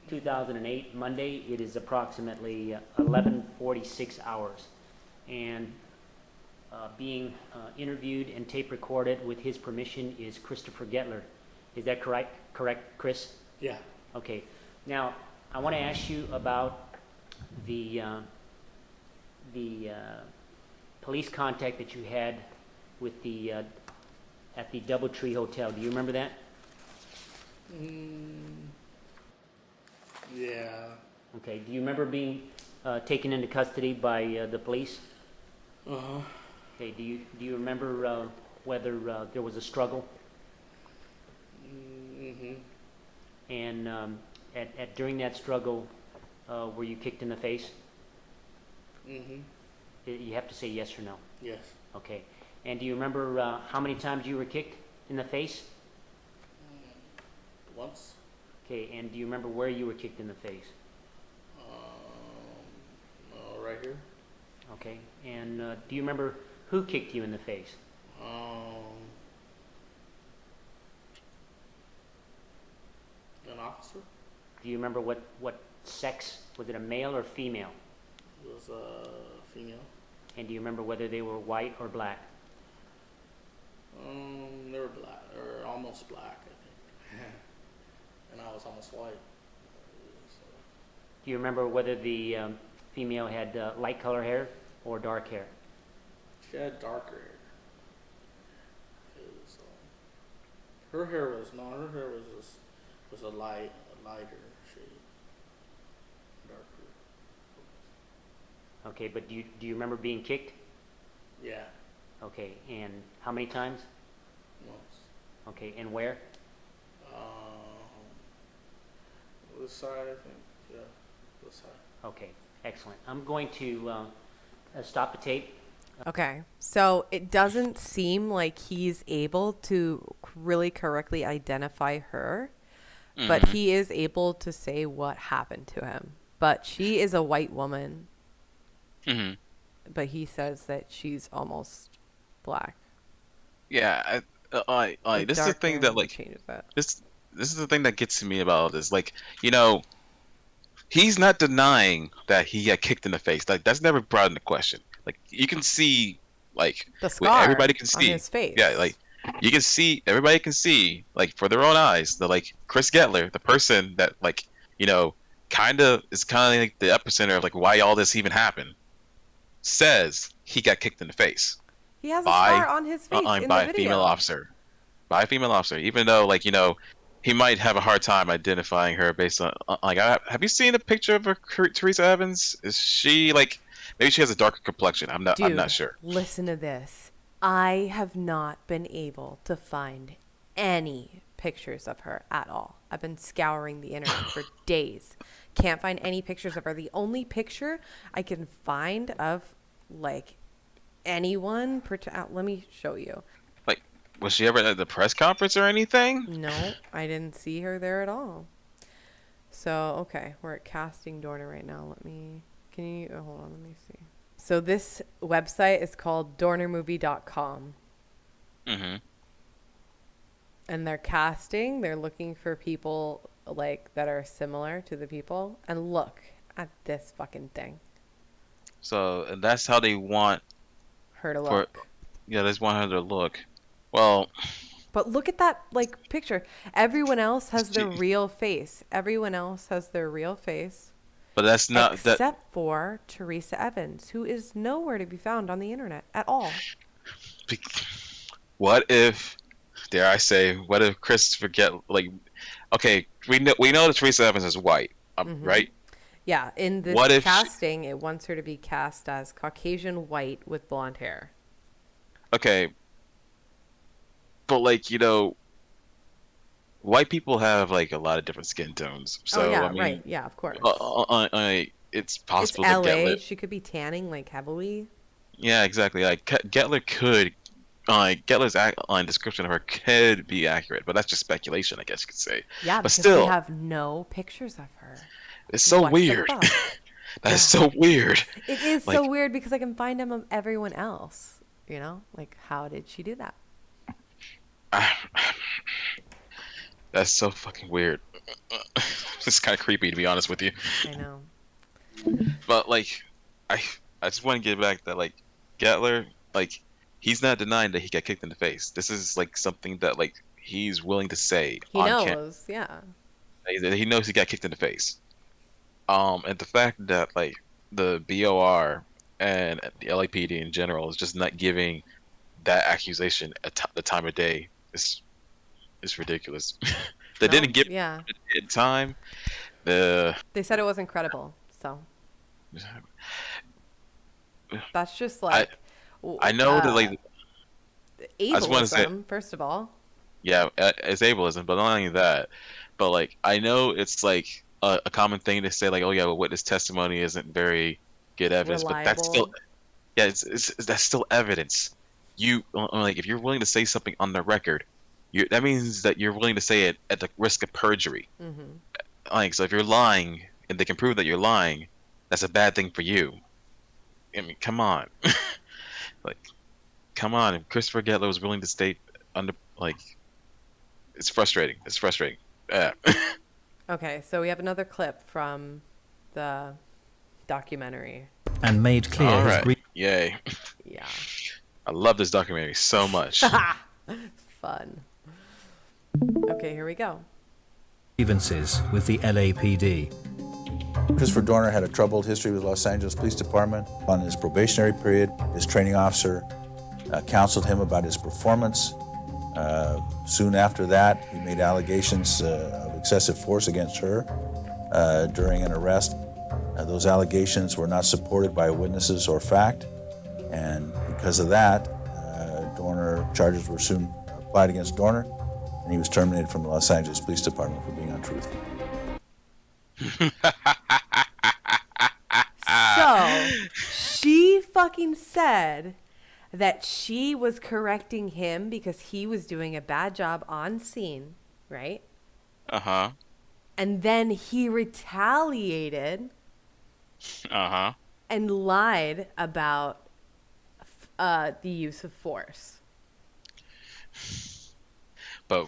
2008, Monday. It is approximately 11:46 hours. And being interviewed and tape recorded with his permission is Christopher Gettler. Is that correct? Correct, Chris? Yeah. Okay. Now, I want to ask you about the police contact that you had with the at the DoubleTree Hotel. Do you remember that? Yeah. Okay. Do you remember being taken into custody by the police? Uh-huh. Okay. Do you remember whether there was a struggle? Mm-hmm. And at during that struggle, were you kicked in the face? Mm-hmm. You have to say yes or no. Yes. Okay. And do you remember how many times you were kicked in the face? Once. Okay. And do you remember where you were kicked in the face? Right here. Okay. And do you remember who kicked you in the face? An officer. Do you remember what sex? Was it a male or female? It was a female. And do you remember whether they were white or black? They were black, or almost black, I think. And I was almost white. So. Do you remember whether the female had light color hair or dark hair? She had darker hair. Her hair was was a lighter shade, darker. Okay, but do you remember being kicked? Yeah. Okay, and how many times? Once. Okay, and where? This side, I think. Yeah, this side. Okay, excellent. I'm going to stop the tape. Okay, so it doesn't seem like he's able to really correctly identify her, but he is able to say what happened to him. But she is a white woman, but he says that she's almost black. Yeah, this is the thing that like changes that. this is the thing that gets to me about this. Like, you know, he's not denying that he got kicked in the face. Like, that's never brought into question. Like, you can see, like, The scar everybody can on see. his face. Yeah, like, you can see, everybody can see, like, for their own eyes, that, like, Chris Gettler, the person that, like, you know, kind of like the epicenter of, like, why all this even happened, says he got kicked in the face. He has a scar on his face in by the a video. female officer. By a female officer, even though, like, you know, he might have a hard time identifying her based on, like, have you seen a picture of her, Teresa Evans? Is she, like, maybe she has a darker complexion. I'm not sure. Listen to this. I have not been able to find any pictures of her at all. I've been scouring the internet for days. Can't find any pictures of her. The only picture I can find of, like, anyone, let me show you. Like, was she ever at the press conference or anything? No, I didn't see her there at all. So, okay, we're at Casting Dorner right now. Hold on, let me see. So this website is called dornermovie.com. Mm-hmm. And they're looking for people, like, that are similar to the people. And look at this fucking thing. So, and that's how they want Her to look. Yeah, they just want her to look. Well, but look at that, like, picture. Everyone else has their real face. But that's not except for Teresa Evans, who is nowhere to be found on the internet at all. What if, dare I say, what if Christopher okay, we know that Teresa Evans is white, right? Yeah, in this casting, it wants her to be cast as Caucasian white with blonde hair. Okay, but, like, you know, white people have, like, a lot of different skin tones. So, I mean, right. Yeah, of course. It's possible it's that LA. Gettler... She could be tanning, like, heavily. Yeah, exactly. Like, Gettler could... Gettler's description of her could be accurate, but that's just speculation, I guess you could say. Yeah, but because still, we have no pictures of her. It's so weird. That is so weird. It is so weird because I can find them of everyone else. You know? Like, how did she do that? That's so fucking weird. It's kind of creepy, to be honest with you. I know. But, like, I just want to get back that, like, Gettler, like, he's not denying that he got kicked in the face. This is, like, something that, like, he's willing to say. He knows, yeah. He knows he got kicked in the face. And the fact that, like, the BOR and the LAPD in general is just not giving that accusation at the time of day is ridiculous. They No, didn't give yeah. it in time. The They said it wasn't credible. So that's just I like I know that like I just want to say ableism, first of all. yeah, it's ableism, but not only that, but like I know it's like a common thing to say like, oh yeah, well, witness testimony isn't very good evidence, but that's still Reliable. yeah, that's still evidence. You like if you're willing to say something on the record, that means that you're willing to say it at the risk of perjury. Mm-hmm. Like so, if you're lying and they can prove that you're lying, that's a bad thing for you. I mean, come on, like come on. If Christopher Gettler was willing to state under like, it's frustrating. It's frustrating. Yeah. Okay, so we have another clip from the documentary. And made clear All his right. Yay. Yeah. I love this documentary so much. Fun. Okay, here we go. grievances with the LAPD. Christopher Dorner had a troubled history with Los Angeles Police Department. On his probationary period, his training officer counseled him about his performance. Soon after that, he made allegations of excessive force against her during an arrest. Those allegations were not supported by witnesses or fact, and because of that, Dorner charges were soon applied against Dorner, and he was terminated from the Los Angeles Police Department for being untruthful. So, she fucking said that she was correcting him because he was doing a bad job on scene, right? Uh-huh. And then he retaliated Uh-huh. and lied about the use of force. But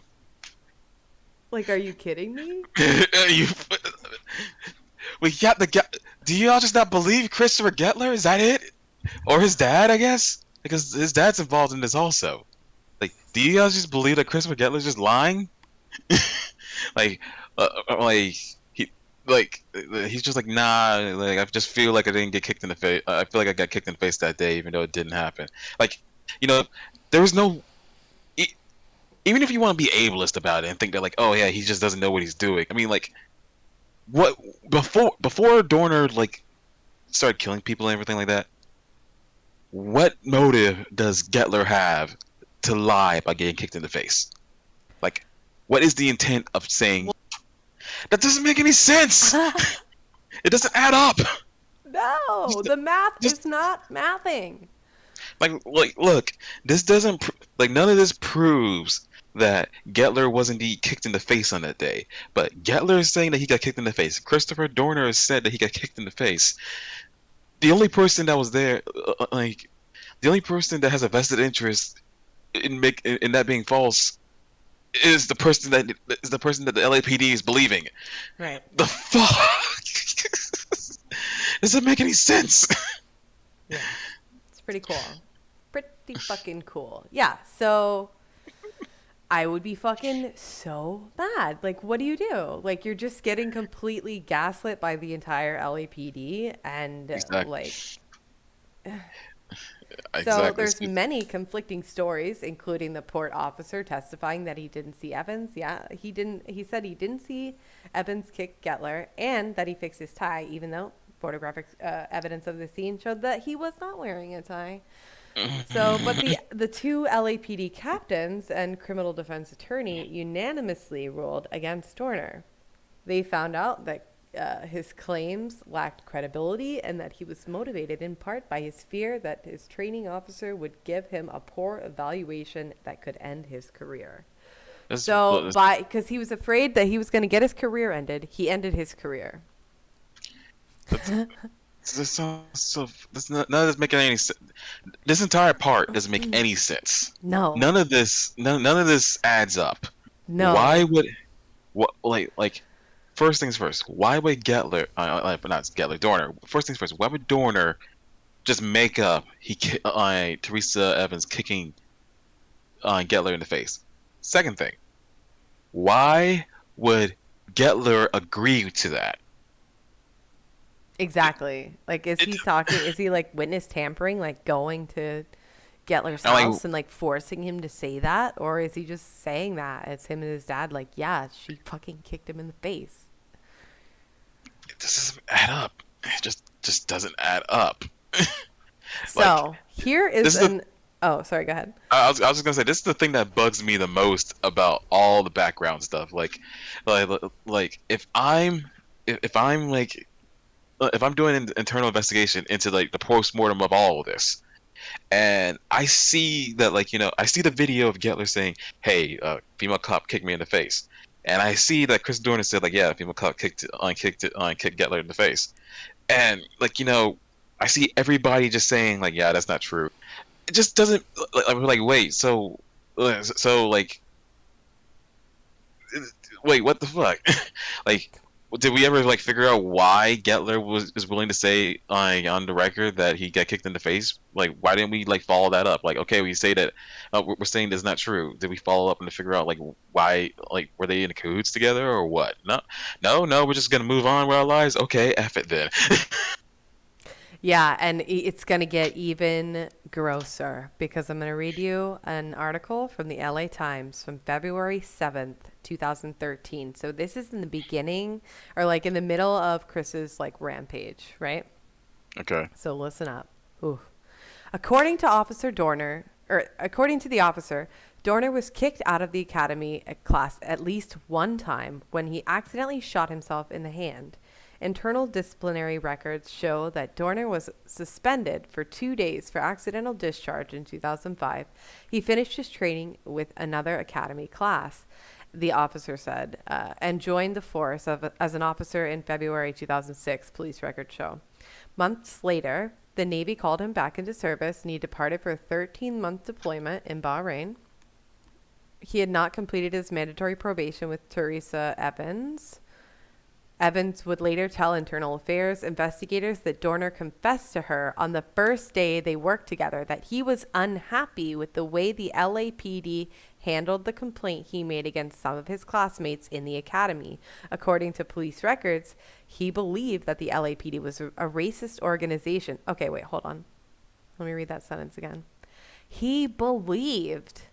Like, are you kidding me? you we got the do y'all just not believe Christopher Gettler? Is that it? Or his dad, I guess? Because his dad's involved in this also. Like, do you guys just believe that Christopher Gettler's just lying? like, like he's just like, nah. Like, I just feel like I didn't get kicked in the face. I feel like I got kicked in the face that day, even though it didn't happen. Like, there was no. Even if you want to be ableist about it and think that like, oh yeah, he just doesn't know what he's doing. I mean, like, what before Dorner like started killing people and everything like that, what motive does Gettler have to lie about getting kicked in the face? Like, what is the intent of saying that? Doesn't make any sense. It doesn't add up. No, the math is not mathing. Like, look, this doesn't none of this proves that Gettler was indeed kicked in the face on that day. But Gettler is saying that he got kicked in the face. Christopher Dorner has said that he got kicked in the face. The only person that was there, the only person that has a vested interest in that being false is the person that the LAPD is believing. Right. The fuck? Does that make any sense? Yeah. It's pretty cool. Pretty fucking cool. Yeah, so I would be fucking so mad. Like, what do you do? Like, you're just getting completely gaslit by the entire LAPD and Exactly. like Exactly. So there's many conflicting stories, including the port officer testifying that he didn't see Evans. Yeah, he didn't. He said he didn't see Evans kick Gettler, and that he fixed his tie, even though photographic evidence of the scene showed that he was not wearing a tie. So, but the two LAPD captains and criminal defense attorney unanimously ruled against Dorner. They found out that his claims lacked credibility and that he was motivated in part by his fear that his training officer would give him a poor evaluation that could end his career. Because he was afraid that he was going to get his career ended, he ended his career. None of this making any sense. This entire part doesn't make any sense. No. None of this adds up. No. Why would like first things first? Why would Gettler, not Gettler, Dorner? First things first. Why would Dorner just make up Teresa Evans kicking Gettler in the face? Second thing, why would Gettler agree to that? Exactly. Like, is he talking? Is he like witness tampering? Like going to Gettler's And, like, house and like forcing him to say that, or is he just saying that? It's him and his dad. Like, yeah, she fucking kicked him in the face. this doesn't add up. It just doesn't add up. So here is this is an. Oh, sorry. Go ahead. I was just gonna say, this is the thing that bugs me the most about all the background stuff. Like if I'm like if I'm doing an internal investigation into like the post-mortem of all of this, and I see that, like, I see the video of Gettler saying, "Hey, female cop kicked me in the face," and I see that Chris Dorner said, like, "Yeah, female cop kicked Gettler in the face," and, like, I see everybody just saying, like, "Yeah, that's not true." It just doesn't, like, wait, like, wait, what the fuck? Like, did we ever, like, figure out why Gettler was willing to say on the record that he got kicked in the face? Like, why didn't we, like, follow that up? Like, okay, we say that we're saying that's not true. Did we follow up and to figure out, like, why? Like, were they in cahoots together or what? No, we're just gonna move on with our lives. Okay, F it then. Yeah, and it's going to get even grosser because I'm going to read you an article from the LA Times from February 7th, 2013. So this is in the beginning, or like in the middle of Chris's like rampage, right? Okay. So listen up. Ooh. According to the officer, Dorner was kicked out of the academy class at least one time when he accidentally shot himself in the hand. Internal disciplinary records show that Dorner was suspended for 2 days for accidental discharge in 2005. He finished his training with another academy class, the officer said, and joined the force as an officer in February 2006, police records show. Months later, the Navy called him back into service, and he departed for a 13-month deployment in Bahrain. He had not completed his mandatory probation with Teresa Evans. Evans would later tell Internal Affairs investigators that Dorner confessed to her on the first day they worked together that he was unhappy with the way the LAPD handled the complaint he made against some of his classmates in the academy. According to police records, he believed that the LAPD was a racist organization. Okay, wait, hold on. Let me read that sentence again. He believed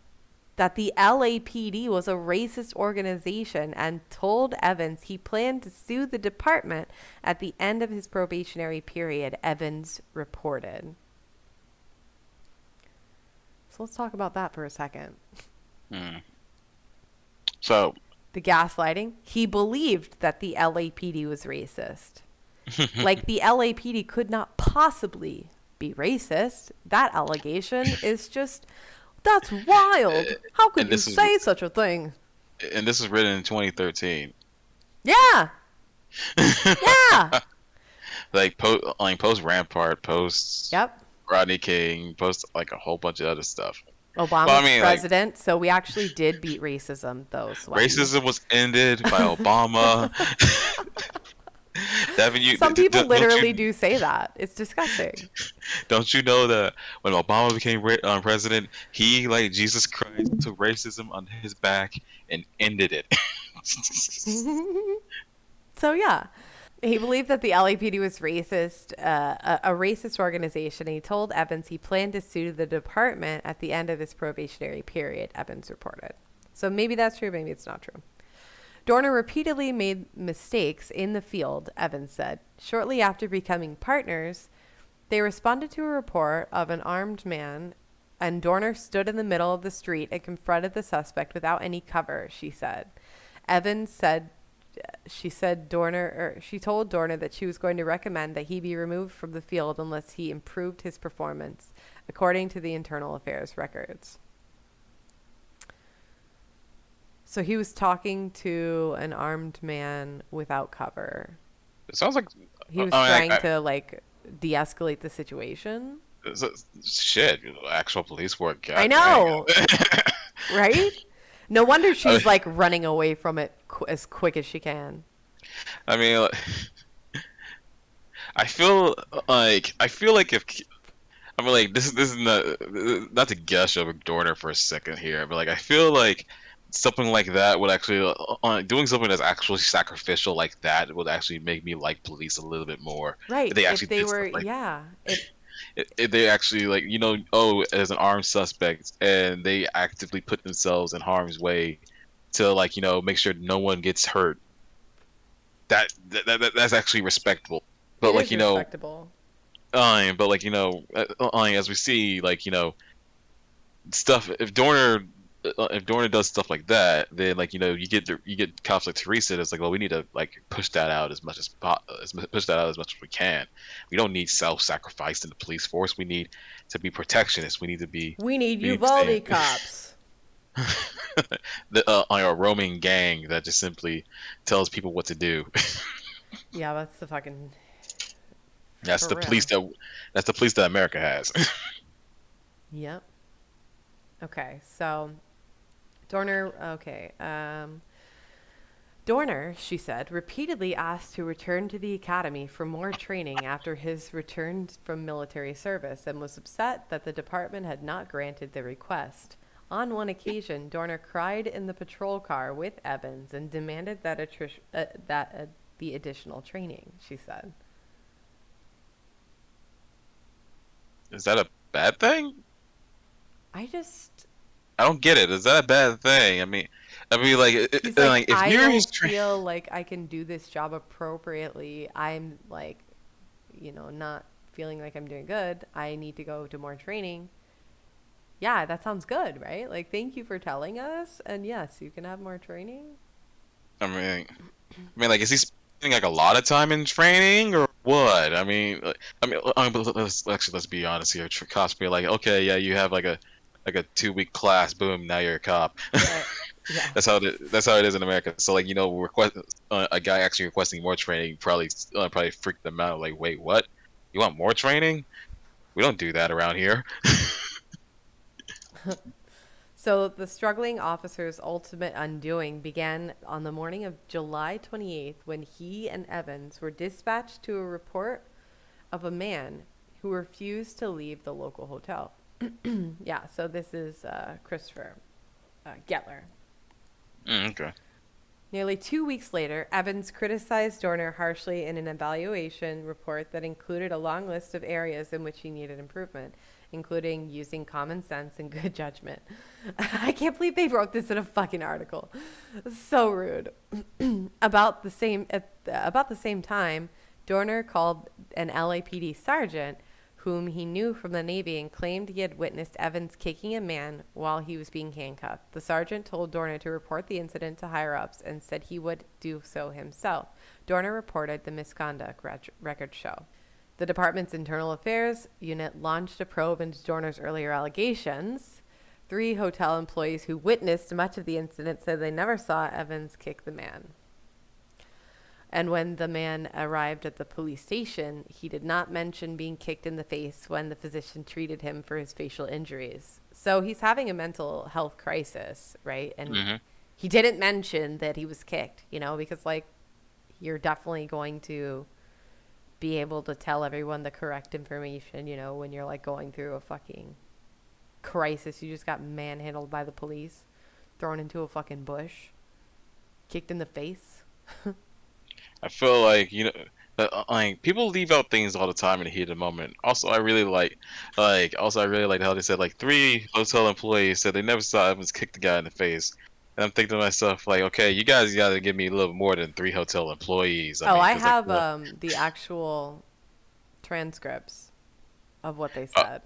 that the LAPD was a racist organization and told Evans he planned to sue the department at the end of his probationary period, Evans reported. So let's talk about that for a second. So the gaslighting, he believed that the LAPD was racist. Like the LAPD could not possibly be racist. That allegation is just... That's wild. How could you say such a thing? And this was written in 2013. Yeah. Yeah. Like post Rampart, post Rodney King, post like a whole bunch of other stuff. Obama's president, so we actually did beat racism, though. Racism was ended by Obama. Devin, some people literally do say that. It's disgusting. Don't you know that when Obama became president, he, like Jesus Christ, took racism on his back and ended it? So yeah, he believed that the LAPD was racist, a racist organization. And he told Evans he planned to sue the department at the end of his probationary period, Evans reported. So maybe that's true, maybe it's not true. Dorner repeatedly made mistakes in the field, Evans said. Shortly after becoming partners, they responded to a report of an armed man, and Dorner stood in the middle of the street and confronted the suspect without any cover, she said. Evans said she told Dorner that she was going to recommend that he be removed from the field unless he improved his performance, according to the Internal Affairs records. So he was talking to an armed man without cover. It sounds like he was trying to like de-escalate the situation. Shit, actual police work. God, I know, right? No wonder she's like running away from it as quick as she can. I mean, I feel like if I mean, like this is not to gush over Dorner for a second here, but like I feel like something like that would actually doing something that's actually sacrificial like that would actually make me like police a little bit more. Right. If they actually if they were, like, yeah. they actually like as an armed suspect, and they actively put themselves in harm's way to like make sure no one gets hurt. That's actually respectable. But It like is respectable. but like as we see like stuff if Dorner does stuff like that, then like you get cops like Teresa that's like, well, we need to like push that out push that out as much as we can. We don't need self-sacrifice in the police force. We need to be protectionists. We need we need to stand. Uvalde cops. A roaming gang that just simply tells people what to do. Yeah, that's the fucking. That's For the real. police that America has. Yep. Okay, so Dorner. Okay, Dorner, she said, repeatedly asked to return to the academy for more training after his return from military service and was upset that the department had not granted the request. On one occasion, Dorner cried in the patrol car with Evans and demanded the additional training, she said. Is that a bad thing? I don't get it. Is that a bad thing? I mean, like, he's like if I you're don't feel like I can do this job appropriately. I'm like, not feeling like I'm doing good. I need to go to more training. Yeah, that sounds good, right? Like, thank you for telling us. And yes, you can have more training. I mean, like, is he spending like a lot of time in training or what? But let's be honest here. Cops be like, okay, yeah, you have like a 2-week class, boom, now you're a cop. Right. Yeah. That's how it is in America. So like a guy actually requesting more training probably freaked them out. Like, wait, what? You want more training? We don't do that around here. So the struggling officer's ultimate undoing began on the morning of July 28th when he and Evans were dispatched to a report of a man who refused to leave the local hotel. Yeah, so this is Christopher Gettler. Okay. Nearly 2 weeks later, Evans criticized Dorner harshly in an evaluation report that included a long list of areas in which he needed improvement, including using common sense and good judgment. I can't believe they wrote this in a fucking article. So rude. About the same time, Dorner called an LAPD sergeant whom he knew from the Navy and claimed he had witnessed Evans kicking a man while he was being handcuffed. The sergeant told Dorner to report the incident to higher-ups and said he would do so himself. Dorner reported the misconduct records show. The department's internal affairs unit launched a probe into Dorner's earlier allegations. 3 hotel employees who witnessed much of the incident said they never saw Evans kick the man. And when the man arrived at the police station, he did not mention being kicked in the face when the physician treated him for his facial injuries. So he's having a mental health crisis, right? And he didn't mention that he was kicked, because like you're definitely going to be able to tell everyone the correct information, when you're like going through a fucking crisis. You just got manhandled by the police, thrown into a fucking bush, kicked in the face. I feel like like people leave out things all the time in the heat of the moment. Also, I really like how they said like 3 hotel employees said they never saw Evans kick the guy in the face. And I'm thinking to myself like, okay, you guys got to give me a little more than 3 hotel employees. I have the actual transcripts of what they said.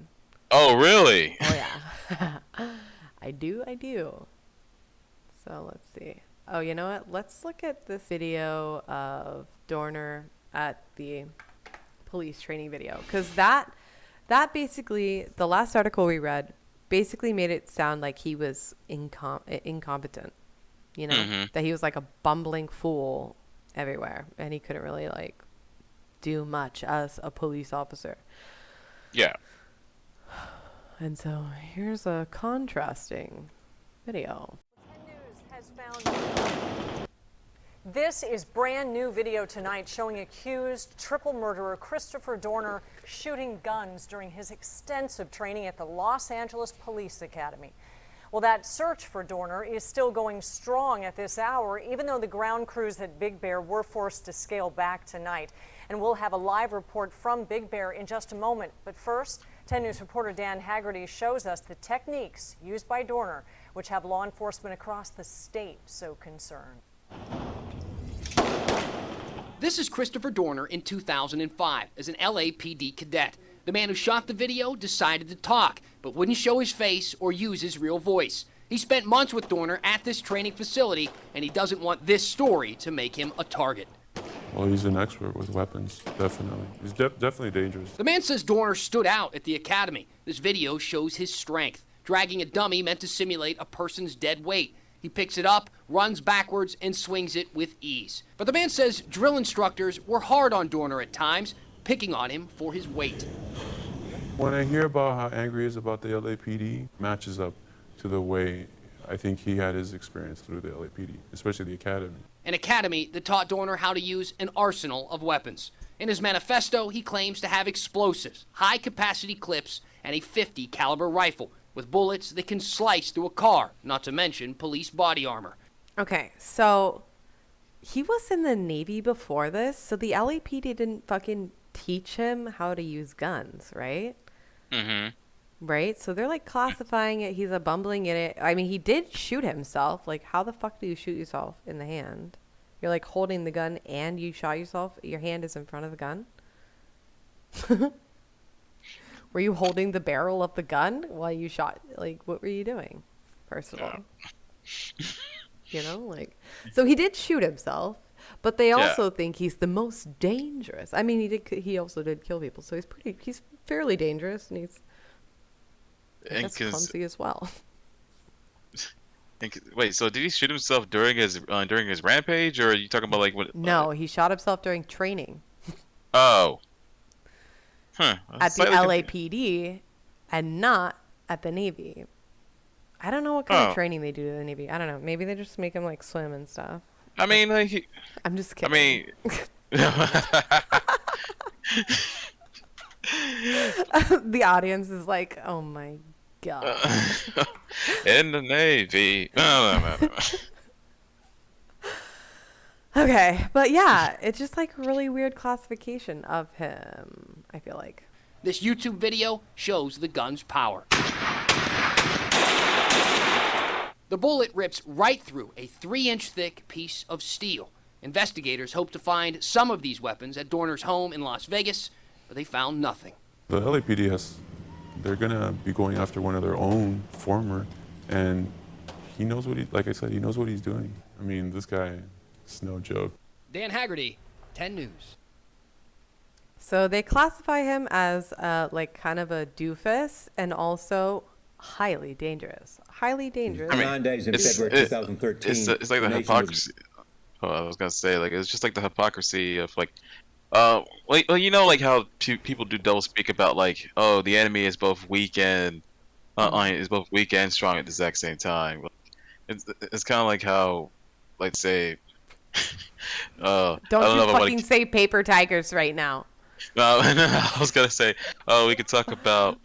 Oh, really? Oh yeah. I do. So let's see. Oh, you know what? Let's look at this video of Dorner at the police training video. Because that basically, the last article we read, basically made it sound like he was incompetent. That he was like a bumbling fool everywhere. And he couldn't really like do much as a police officer. Yeah. And so here's a contrasting video. This is brand new video tonight showing accused triple murderer Christopher Dorner shooting guns during his extensive training at the Los Angeles Police Academy. Well, that search for Dorner is still going strong at this hour, even though the ground crews at Big Bear were forced to scale back tonight. And we'll have a live report from Big Bear in just a moment. But first, 10 News reporter Dan Haggerty shows us the techniques used by Dorner, which have law enforcement across the state so concerned. This is Christopher Dorner in 2005 as an LAPD cadet. The man who shot the video decided to talk, but wouldn't show his face or use his real voice. He spent months with Dorner at this training facility, and he doesn't want this story to make him a target. Well, he's an expert with weapons, definitely. He's definitely dangerous. The man says Dorner stood out at the academy. This video shows his strength, dragging a dummy meant to simulate a person's dead weight. He picks it up, runs backwards, and swings it with ease. But the man says drill instructors were hard on Dorner at times, picking on him for his weight. When I hear about how angry he is about the LAPD, matches up to the way I think he had his experience through the LAPD, especially the academy. An academy that taught Dorner how to use an arsenal of weapons. In his manifesto, he claims to have explosives, high-capacity clips, and a .50 caliber rifle with bullets that can slice through a car, not to mention police body armor. Okay, so he was in the Navy before this, so the LAPD didn't fucking teach him how to use guns, right? Mm-hmm. Right? So they're like classifying it. He's a bumbling idiot. I mean, he did shoot himself. Like, how the fuck do you shoot yourself in the hand? You're like holding the gun and you shot yourself. Your hand is in front of the gun. Were you holding the barrel of the gun while you shot? Like, what were you doing, first of all? You know, like, so he did shoot himself, but they also think he's the most dangerous. I mean, he also did kill people, so he's fairly dangerous, and he's clumsy as well. Wait, so did he shoot himself during his rampage, or are you talking about like what? No, he shot himself during training. Oh. Huh. At the LAPD, and not at the Navy. I don't know what kind of training they do to the Navy. I don't know. Maybe they just make him like swim and stuff. I mean, like I'm just kidding. I mean. The audience is like, oh my god. In the Navy. Okay, but yeah, it's just like a really weird classification of him, I feel like. This YouTube video shows the gun's power. The bullet rips right through a 3-inch thick piece of steel. Investigators hope to find some of these weapons at Dorner's home in Las Vegas, but they found nothing. The LAPD they're gonna be going after one of their own former, and he knows like I said, he knows what he's doing. I mean, this guy, it's no joke. Dan Haggerty, 10 News. So they classify him as like kind of a doofus and also highly dangerous. Highly dangerous. I mean, 9 days in February 2013. It's like the hypocrisy. I was gonna say, like, it's just like the hypocrisy of like, well, you know, like how people do double speak about like, oh, the enemy is both weak and strong at the exact same time. It's kind of like how, like, say, don't you fucking say paper tigers right now. No, I was gonna say, oh, we could talk about.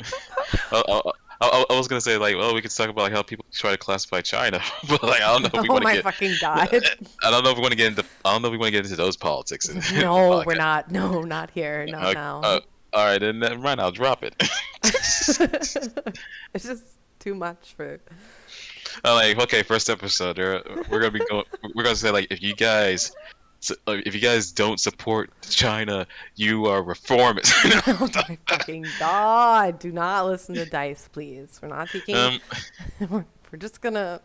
I was gonna say, like, well, we could talk about like how people try to classify China, but like I don't know if we want to get. Oh my fucking god! I don't know if we want to get into. I don't know if we want to get into those politics. No, we're not. No, not here. Not now. All right, then never mind. I'll drop it. It's just too much for. Like, okay, first episode. We're gonna be going. We're gonna say like, if you guys don't support China, you are reformists. Oh my fucking god! Do not listen to Dice, please. We're not taking. We're just gonna.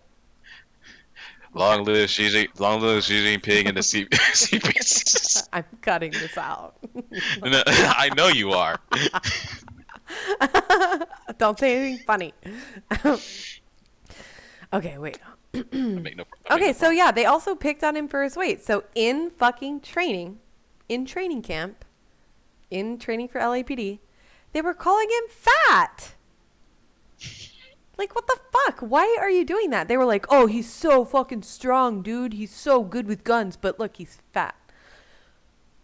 Long live Xi Jinping and the CP. I'm cutting this out. No, I know you are. Don't say anything funny. Okay, wait. Okay, so yeah, they also picked on him for his weight. So in fucking training, in training camp, in training for LAPD, they were calling him fat. Like, what the fuck? Why are you doing that? They were like, oh, he's so fucking strong, dude. He's so good with guns, but look, he's fat.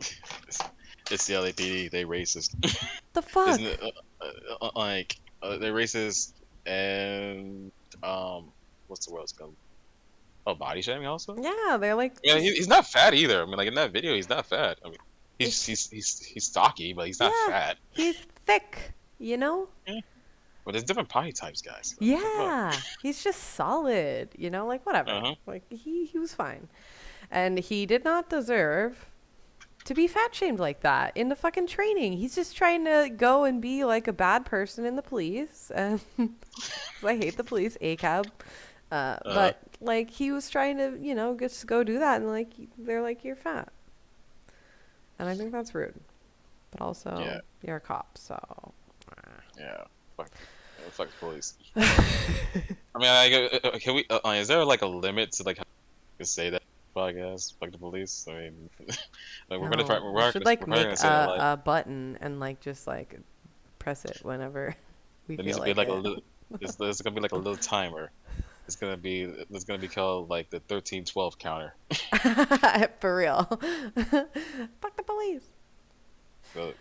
It's the LAPD. They racist. The fuck? Isn't it, they're racist, and what's the word it's called? Oh, body shaming also. Yeah, they're like, Yeah, he's not fat either. I mean, like in that video, he's not fat. I mean, he's stocky, but he's not yeah, fat. he's thick, you know? Yeah. But there's different body types, guys. Yeah, he's just solid, you know, like whatever. Uh-huh. Like he was fine. And he did not deserve to be fat shamed like that in the fucking training. He's just trying to go and be like a bad person in the police. And 'cause I hate the police, ACAB. But like he was trying to, you know, just go do that, and like they're like, you're fat. And I think that's rude. But also, you're a cop, so. Yeah. Fuck the police. I mean, can we? Is there like a limit to like how you can say that podcast? Fuck the police. I mean, like we're gonna try. We should like make a button and like just like press it whenever we there feel needs to be like like it. a little. There's gonna be like a little timer. It's gonna be called like the 1312 counter. For real. Fuck the police. So,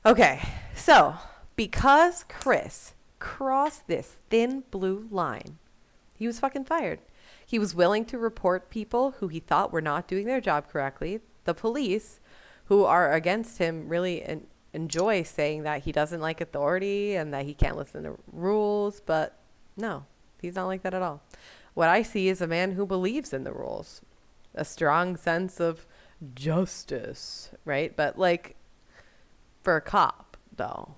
Okay, so because Chris crossed this thin blue line, he was fucking fired. He was willing to report people who he thought were not doing their job correctly. The police, who are against him, really enjoy saying that he doesn't like authority and that he can't listen to rules, but no, he's not like that at all. What I see is a man who believes in the rules, a strong sense of justice, right? But like for a cop, though.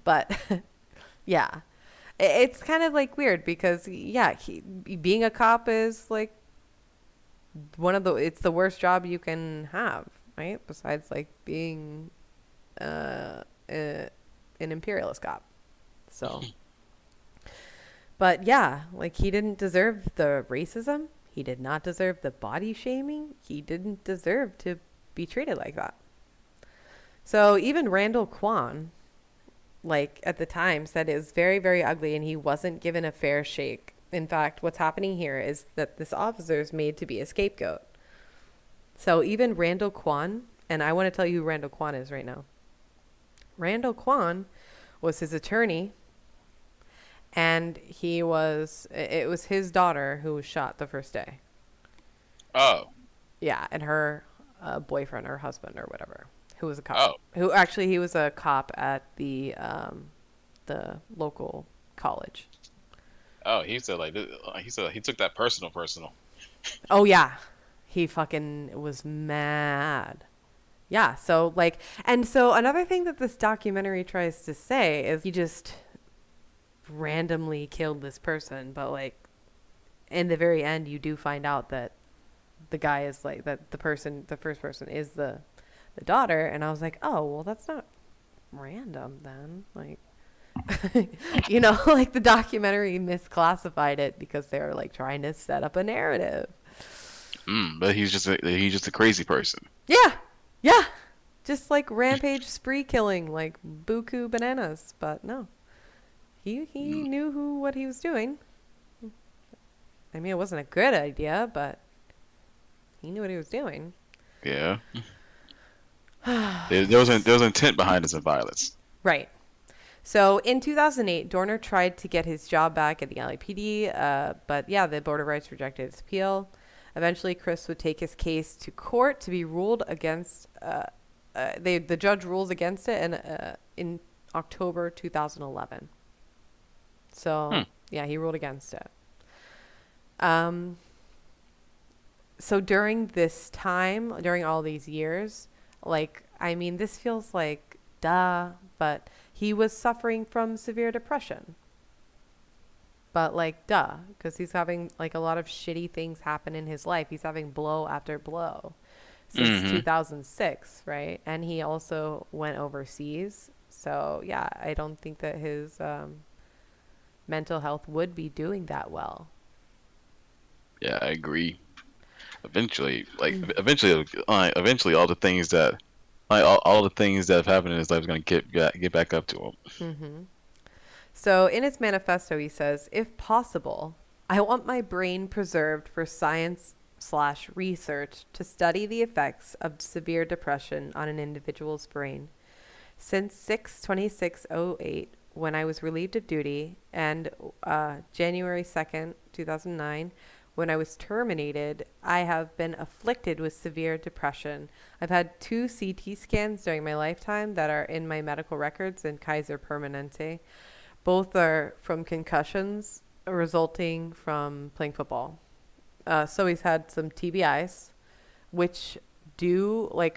But yeah, it's kind of like weird because yeah, being a cop is like it's the worst job you can have, right? Besides like being an imperialist cop. So, but yeah, like he didn't deserve the racism. He did not deserve the body shaming. He didn't deserve to be treated like that. So even Randall Kwan, like at the time, said it was very, very ugly and he wasn't given a fair shake. In fact, what's happening here is that this officer is made to be a scapegoat. So even Randall Kwan, and I want to tell you who Randall Kwan is right now. Randall Kwan was his attorney, and it was his daughter who was shot the first day. Oh. Yeah, and her boyfriend or husband or whatever, who was a cop. Who actually, he was a cop at the local college. Oh, he said he took that personal. Oh yeah, he fucking was mad. Yeah, so like, and so another thing that this documentary tries to say is he just randomly killed this person, but like in the very end you do find out that the guy is like that the first person is the daughter, and I was like, oh well, that's not random then, like you know, like the documentary misclassified it because they were like trying to set up a narrative. But he's just a crazy person. Yeah, just like rampage spree killing, like buku bananas. But no, he knew what he was doing. I mean, it wasn't a good idea, but he knew what he was doing. Yeah. there was intent behind his violence. Right. So in 2008, Dorner tried to get his job back at the LAPD, but yeah, the Board of Rights rejected his appeal. Eventually, Chris would take his case to court to be ruled against. The judge rules against it in October 2011. So yeah, he ruled against it. So during this time, during all these years, like, I mean, this feels like duh, but he was suffering from severe depression. But like, duh, because he's having like a lot of shitty things happen in his life. He's having blow after blow since 2006, right? And he also went overseas. So yeah, I don't think that his mental health would be doing that well. Yeah, I agree. Eventually, all the things that, all the things that have happened in his life is going to get back up to him. Mm-hmm. So in his manifesto, he says, if possible, I want my brain preserved for science/research to study the effects of severe depression on an individual's brain. Since 6/26/08, when I was relieved of duty, and January 2nd, 2009, when I was terminated, I have been afflicted with severe depression. I've had 2 CT scans during my lifetime that are in my medical records in Kaiser Permanente. Both are from concussions resulting from playing football. So he's had some TBIs, which do I'm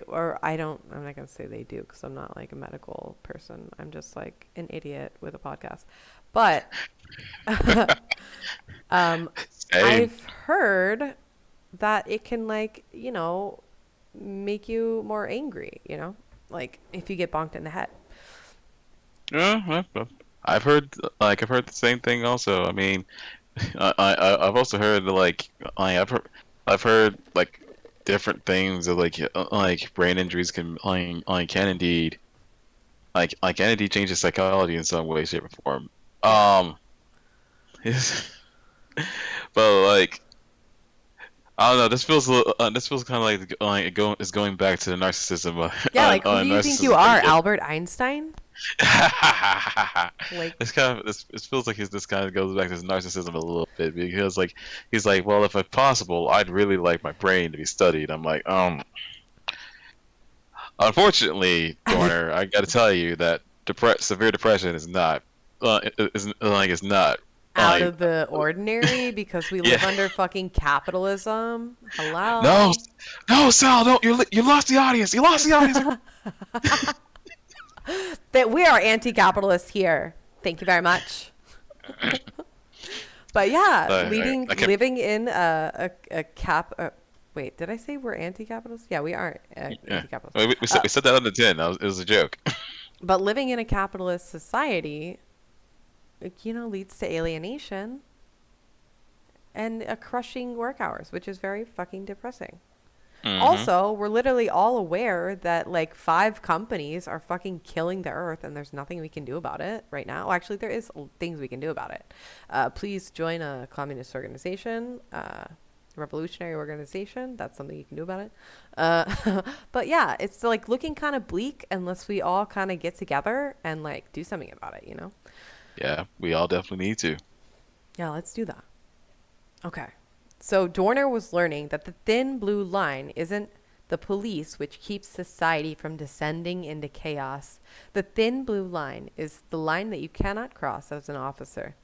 not going to say they do because I'm not like a medical person. I'm just like an idiot with a podcast. But I've heard that it can make you more angry, like if you get bonked in the head. Yeah, I've heard the same thing also. I mean, I've also heard I've heard like different things of like brain injuries can indeed change the psychology in some way, shape, or form. But like I don't know. This feels kind of it's going back to the narcissism. Yeah, like who do you think you are, Albert Einstein? Like this feels like this kind of goes back to his narcissism a little bit, because like he's like, well, if it's possible, I'd really like my brain to be studied. I'm like, unfortunately, Dorner, I got to tell you that severe depression is not is not out of the ordinary because we live under fucking capitalism. Hello. No, Sal, don't you lost the audience. You lost the audience. That we are anti-capitalist here. Thank you very much. But yeah, living in a wait, did I say we're anti-capitalist? Yeah, we are anti-capitalist. We said that on the tin. It was a joke. But living in a capitalist society, leads to alienation and a crushing work hours, which is very fucking depressing. Mm-hmm. Also, we're literally all aware that like 5 companies are fucking killing the earth and there's nothing we can do about it right now. Well, actually, there is things we can do about it. Please join a communist organization, revolutionary organization. That's something you can do about it. But yeah, it's like looking kind of bleak unless we all kind of get together and like do something about it, Yeah, we all definitely need to. Yeah, let's do that. Okay. So Dorner was learning that the thin blue line isn't the police which keeps society from descending into chaos. The thin blue line is the line that you cannot cross as an officer.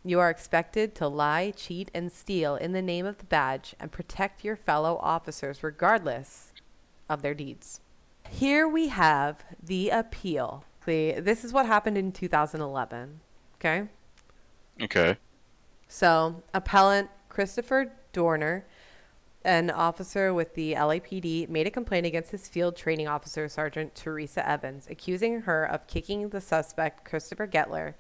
You are expected to lie, cheat, and steal in the name of the badge and protect your fellow officers regardless of their deeds. Here we have the appeal. This is what happened in 2011. Okay? Okay. So, appellant Christopher Dorner, an officer with the LAPD, made a complaint against his field training officer, Sergeant Teresa Evans, accusing her of kicking the suspect, Christopher Gettler.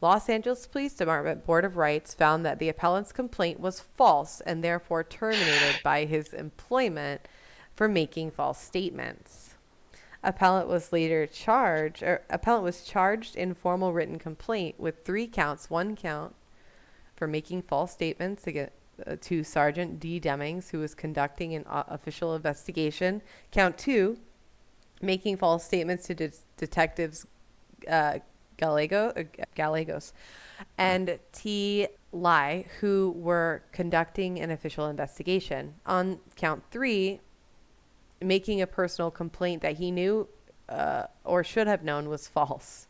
Los Angeles Police Department Board of Rights found that the appellant's complaint was false and therefore terminated by his employment for making false statements. Appellant was charged in formal written complaint with 3 counts. 1 count for making false statements to Sergeant D. Demings, who was conducting an official investigation. Count 2, making false statements to detectives Gallegos and T. Lai, who were conducting an official investigation. On count 3, making a personal complaint that he knew or should have known was false.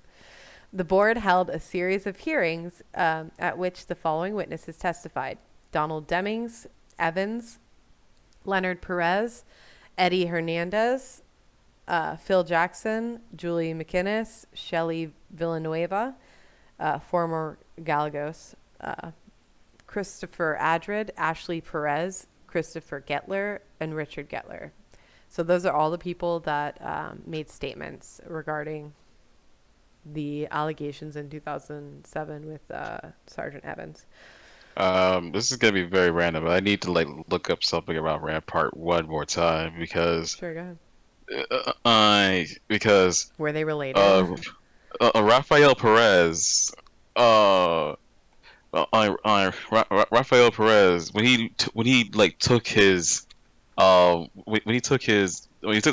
The board held a series of hearings at which the following witnesses testified: Donald Demings, Evans, Leonard Perez, Eddie Hernandez, Phil Jackson, Julie McInnes, Shelley Villanueva, former Gallegos, Christopher Adred, Ashley Perez, Christopher Gettler, and Richard Gettler. So those are all the people that made statements regarding the allegations in 2007 with Sergeant Evans. This is gonna be very random, but I need to look up something about Rampart one more time because. Sure, go ahead. Because were they related? Rafael Perez, Rafael Perez, when he took the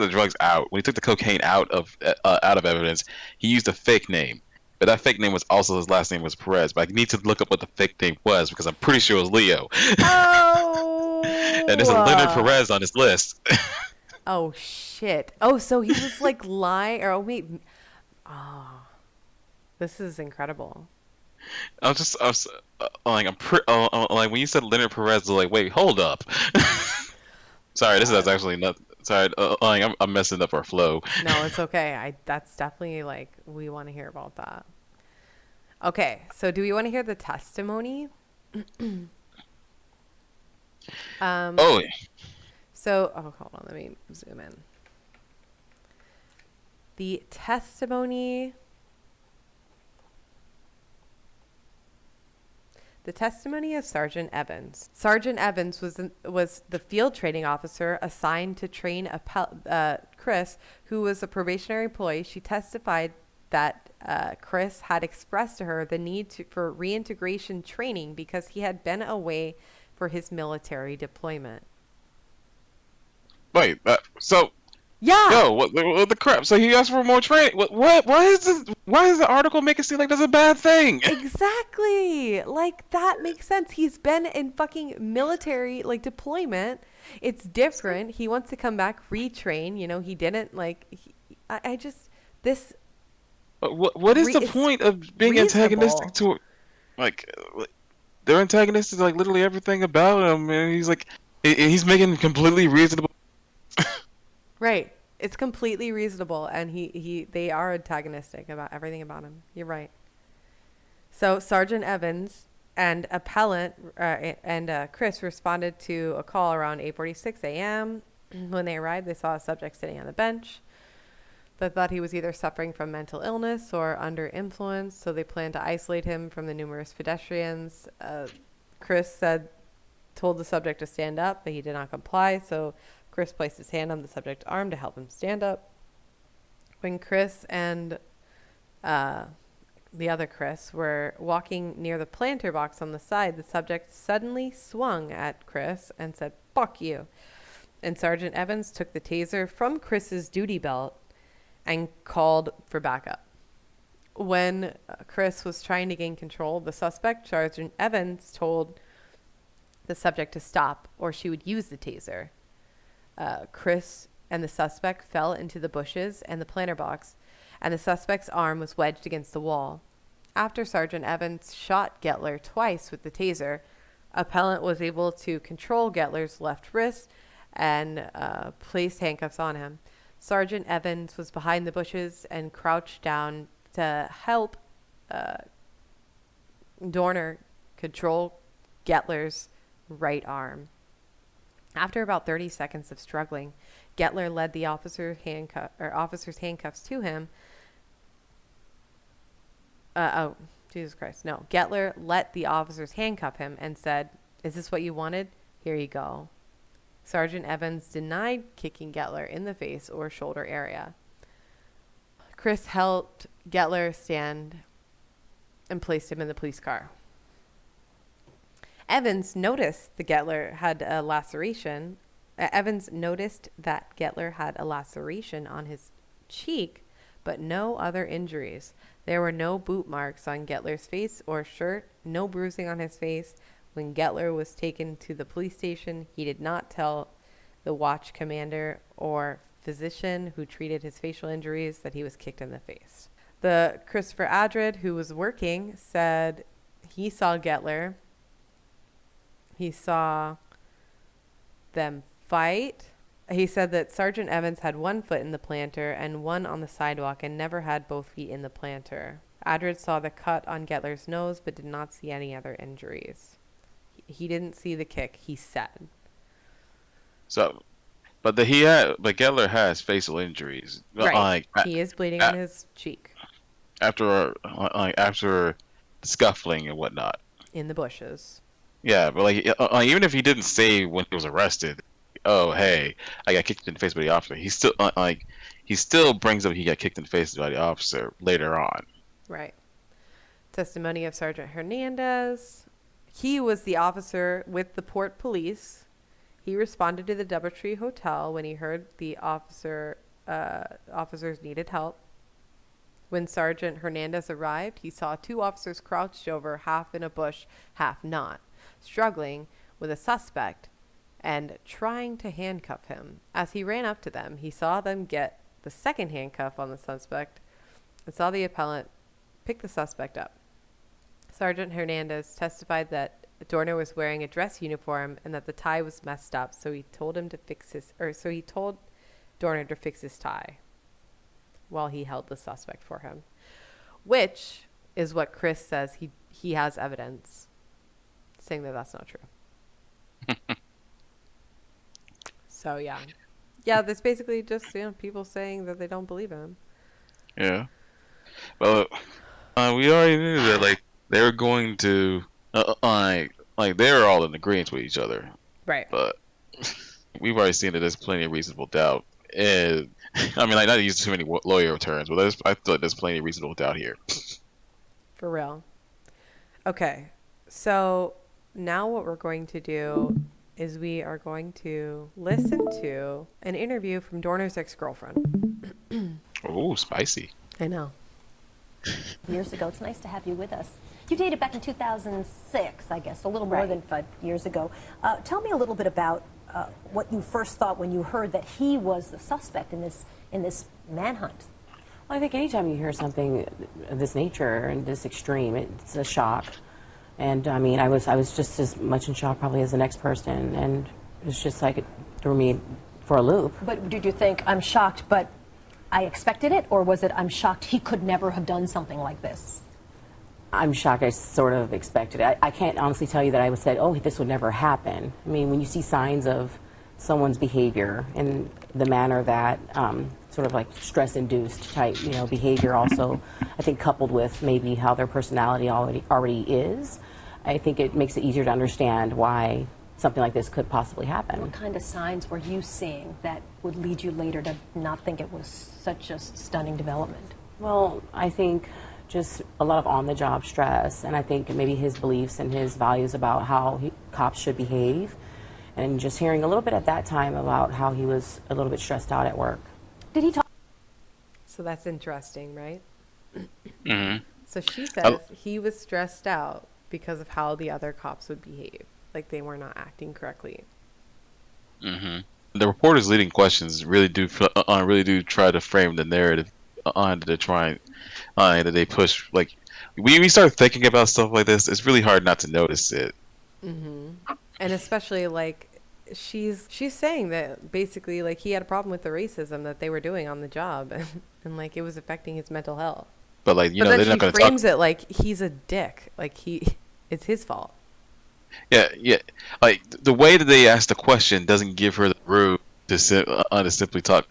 drugs out, when he took the cocaine out of evidence, he used a fake name. but that fake name was also his last name was Perez. But I need to look up what the fake name was because I'm pretty sure it was Leo. Oh. And there's a Leonard Perez on his list. Oh shit. Oh, so he was like lying, or oh wait. Oh, this is incredible. I was like, like when you said Leonard Perez, I was like, wait, hold up. Sorry, this is actually not. Sorry, like I'm messing up our flow. No, it's okay. That's definitely like we want to hear about that. Okay, so do we want to hear the testimony? Oh. So, hold on, let me zoom in. The testimony. The testimony of Sergeant Evans. Sergeant Evans was the field training officer assigned to train Chris, who was a probationary employee. She testified that Chris had expressed to her the need for reintegration training because he had been away for his military deployment. Wait, so yeah. Yo, what the crap? So he asked for more training. What? Why is this? Why does the article make it seem like that's a bad thing? Exactly. Like that makes sense. He's been in fucking military like deployment. It's different. He wants to come back, retrain. You know, he didn't like. I just this. What is the point of being antagonistic to, like, they're antagonistic to like literally everything about him, and he's like, he's making completely reasonable. Right. It's completely reasonable, and they are antagonistic about everything about him. You're right. So Sergeant Evans and appellant and Chris responded to a call around 8:46 a.m. When they arrived, they saw a subject sitting on the bench. They thought he was either suffering from mental illness or under influence, so they planned to isolate him from the numerous pedestrians. Chris told the subject to stand up, but he did not comply, so Chris placed his hand on the subject's arm to help him stand up. When Chris and the other Chris were walking near the planter box on the side, the subject suddenly swung at Chris and said, "Fuck you." And Sergeant Evans took the taser from Chris's duty belt and called for backup. When Chris was trying to gain control of the suspect, Sergeant Evans told the subject to stop or she would use the taser. Chris and the suspect fell into the bushes and the planter box, and the suspect's arm was wedged against the wall. After Sergeant Evans shot Gettler twice with the taser, appellant was able to control Gettler's left wrist and place handcuffs on him. Sergeant Evans was behind the bushes and crouched down to help Dorner control Gettler's right arm. After about 30 seconds of struggling, Gettler led the officer's handcuffs to him. Jesus Christ. No. Gettler let the officers handcuff him and said, "Is this what you wanted? Here you go." Sergeant Evans denied kicking Gettler in the face or shoulder area. Chris helped Gettler stand and placed him in the police car. Evans noticed that Gettler had a laceration. Evans noticed that Gettler had a laceration on his cheek, but no other injuries. There were no boot marks on Gettler's face or shirt, no bruising on his face. When Gettler was taken to the police station, he did not tell the watch commander or physician who treated his facial injuries that he was kicked in the face. The Christopher Adred, who was working, said he saw Gettler. He saw them fight. He said that Sergeant Evans had one foot in the planter and one on the sidewalk and never had both feet in the planter. Adred saw the cut on Gettler's nose but did not see any other injuries. He didn't see the kick, he said. So, but Gettler has facial injuries. Right. He is bleeding on his cheek. After the scuffling and whatnot. In the bushes. Yeah, but even if he didn't say when he was arrested, "Oh, hey, I got kicked in the face by the officer," he still brings up he got kicked in the face by the officer later on. Right. Testimony of Sergeant Hernandez. He was the officer with the Port Police. He responded to the Doubletree Hotel when he heard the officers needed help. When Sergeant Hernandez arrived, he saw 2 officers crouched over, half in a bush, half not, struggling with a suspect and trying to handcuff him. As he ran up to them, he saw them get the second handcuff on the suspect and saw the appellant pick the suspect up. Sergeant Hernandez testified that Dorner was wearing a dress uniform and that the tie was messed up, so he told Dorner to fix his tie while he held the suspect for him, which is what Chris says he has evidence saying that that's not true. So yeah, there's basically just people saying that they don't believe him. Yeah. Well, we already knew that like they were going to like they were all in agreement with each other. Right. But we've already seen that there's plenty of reasonable doubt. And I mean, like, not to use too many lawyer terms, but I feel like there's plenty of reasonable doubt here. For real. Okay, so now what we're going to do is we are going to listen to an interview from Dorner's ex-girlfriend. Oh, spicy. I know. Years ago. It's nice to have you with us. You dated back in 2006, I guess, a little more than 5 years ago. Tell me a little bit about what you first thought when you heard that he was the suspect in this manhunt. Well, I think anytime you hear something of this nature and this extreme, it's a shock. And I mean, I was just as much in shock probably as the next person, and it was just like it threw me for a loop. But did you think, I'm shocked, but I expected it, or was it, I'm shocked he could never have done something like this? I'm shocked. I sort of expected it. I can't honestly tell you that I would say, oh, this would never happen. I mean, when you see signs of someone's behavior in the manner that sort of like stress-induced type, behavior also, I think coupled with maybe how their personality already is, I think it makes it easier to understand why something like this could possibly happen. What kind of signs were you seeing that would lead you later to not think it was such a stunning development? Well, I think just a lot of on-the-job stress, and I think maybe his beliefs and his values about how cops should behave, and just hearing a little bit at that time about how he was a little bit stressed out at work. Did he talk? So that's interesting, right? Mm-hmm. So she says he was stressed out because of how the other cops would behave, like they were not acting correctly. Mm-hmm. The reporter's leading questions really do try to frame the narrative that they're trying that they push. Like when we start thinking about stuff like this, it's really hard not to notice it. Mm-hmm. And especially like she's saying that basically like he had a problem with the racism that they were doing on the job, and like it was affecting his mental health. But like then they're not going to talk. Frames it like he's a dick, like it's his fault. Yeah. Like the way that they ask the question doesn't give her the room to simply talk.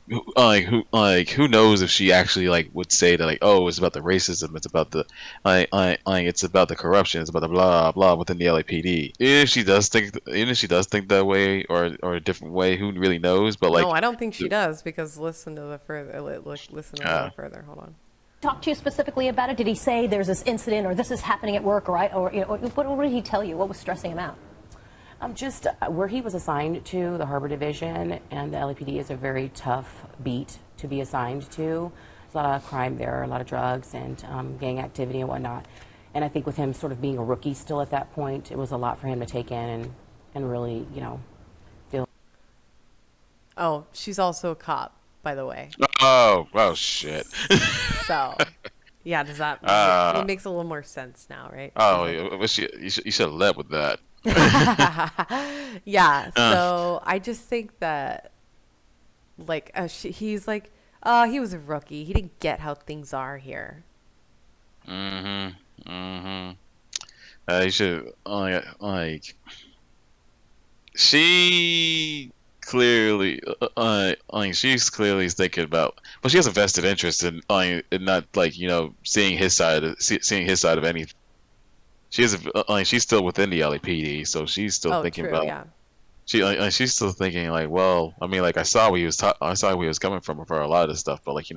Who knows if she actually like would say that, like, oh, it's about the racism, it's about the it's about the corruption, it's about the blah blah within the LAPD. Even if she does think that way or a different way, who really knows? But like, no, I don't think she does, because listen to the further listen a little further. Hold on. Talk to you specifically about it? Did he say there's this incident or this is happening at work, or what did he tell you? What was stressing him out? Just where he was assigned to, the Harbor Division, and the LAPD is a very tough beat to be assigned to. There's a lot of crime there, a lot of drugs and gang activity and whatnot. And I think with him sort of being a rookie still at that point, it was a lot for him to take in and really, feel. Oh, she's also a cop, by the way. Oh shit. So, yeah, does that it makes a little more sense now, right? Oh, you should have led with that. Yeah, so I just think that like he's like, he was a rookie, he didn't get how things are here. You should like she clearly she's clearly thinking about, but she has a vested interest in not like seeing his side of anything. She is she's still within the LAPD, so she's still thinking about. Yeah. She's still thinking like, well, I mean, like I saw where he was coming from for a lot of this stuff, but like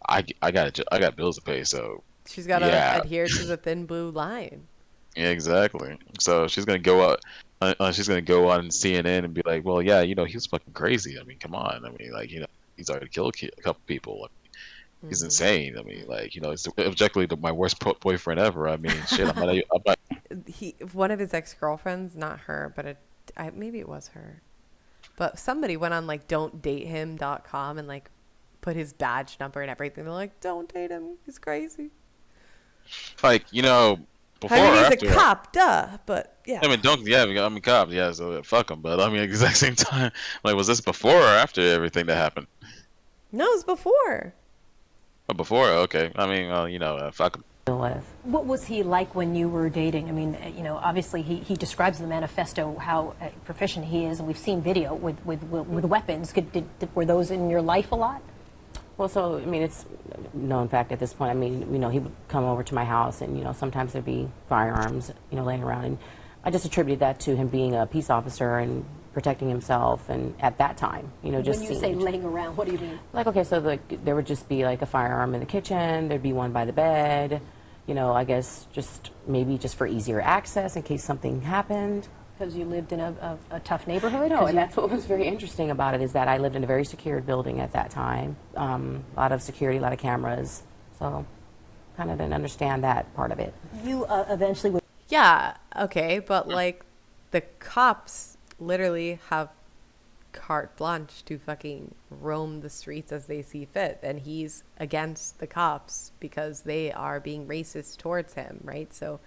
I got bills to pay, so she's got to adhere to the thin blue line. Yeah, exactly. So she's gonna go out. She's gonna go on CNN and be like, well, yeah, he was fucking crazy. I mean, come on. I mean, like he's already killed a couple people. he's insane. I mean, like, it's objectively my worst boyfriend ever. I mean, shit, One of his ex-girlfriends, not her, but maybe it was her, but somebody went on like don'tdatehim.com and like put his badge number and everything. They're like, don't date him, he's crazy. like, before I mean, or he's after. a cop, duh, but yeah. I mean, cops, yeah, so fuck him. But I mean, at the exact same time, like, was this before or after everything that happened? No, it was before. Oh, before, okay. I mean, fuck him. What was he like when you were dating? I mean, obviously he describes in the manifesto how proficient he is, and we've seen video with weapons. Were those in your life a lot? Well, so, I mean, it's known fact at this point. I mean, he would come over to my house and, sometimes there'd be firearms, laying around. And I just attributed that to him being a peace officer and protecting himself. And at that time, just when you say laying around, what do you mean? Like, okay, so there would just be like a firearm in the kitchen. There'd be one by the bed. I guess just for easier access in case something happened. Because you lived in a tough neighborhood? No, and that's what was very interesting about it, is that I lived in a very secured building at that time. A lot of security, a lot of cameras. So kind of didn't understand that part of it. You eventually would... Yeah, okay, but like the cops literally have carte blanche to fucking roam the streets as they see fit, and he's against the cops because they are being racist towards him, right? So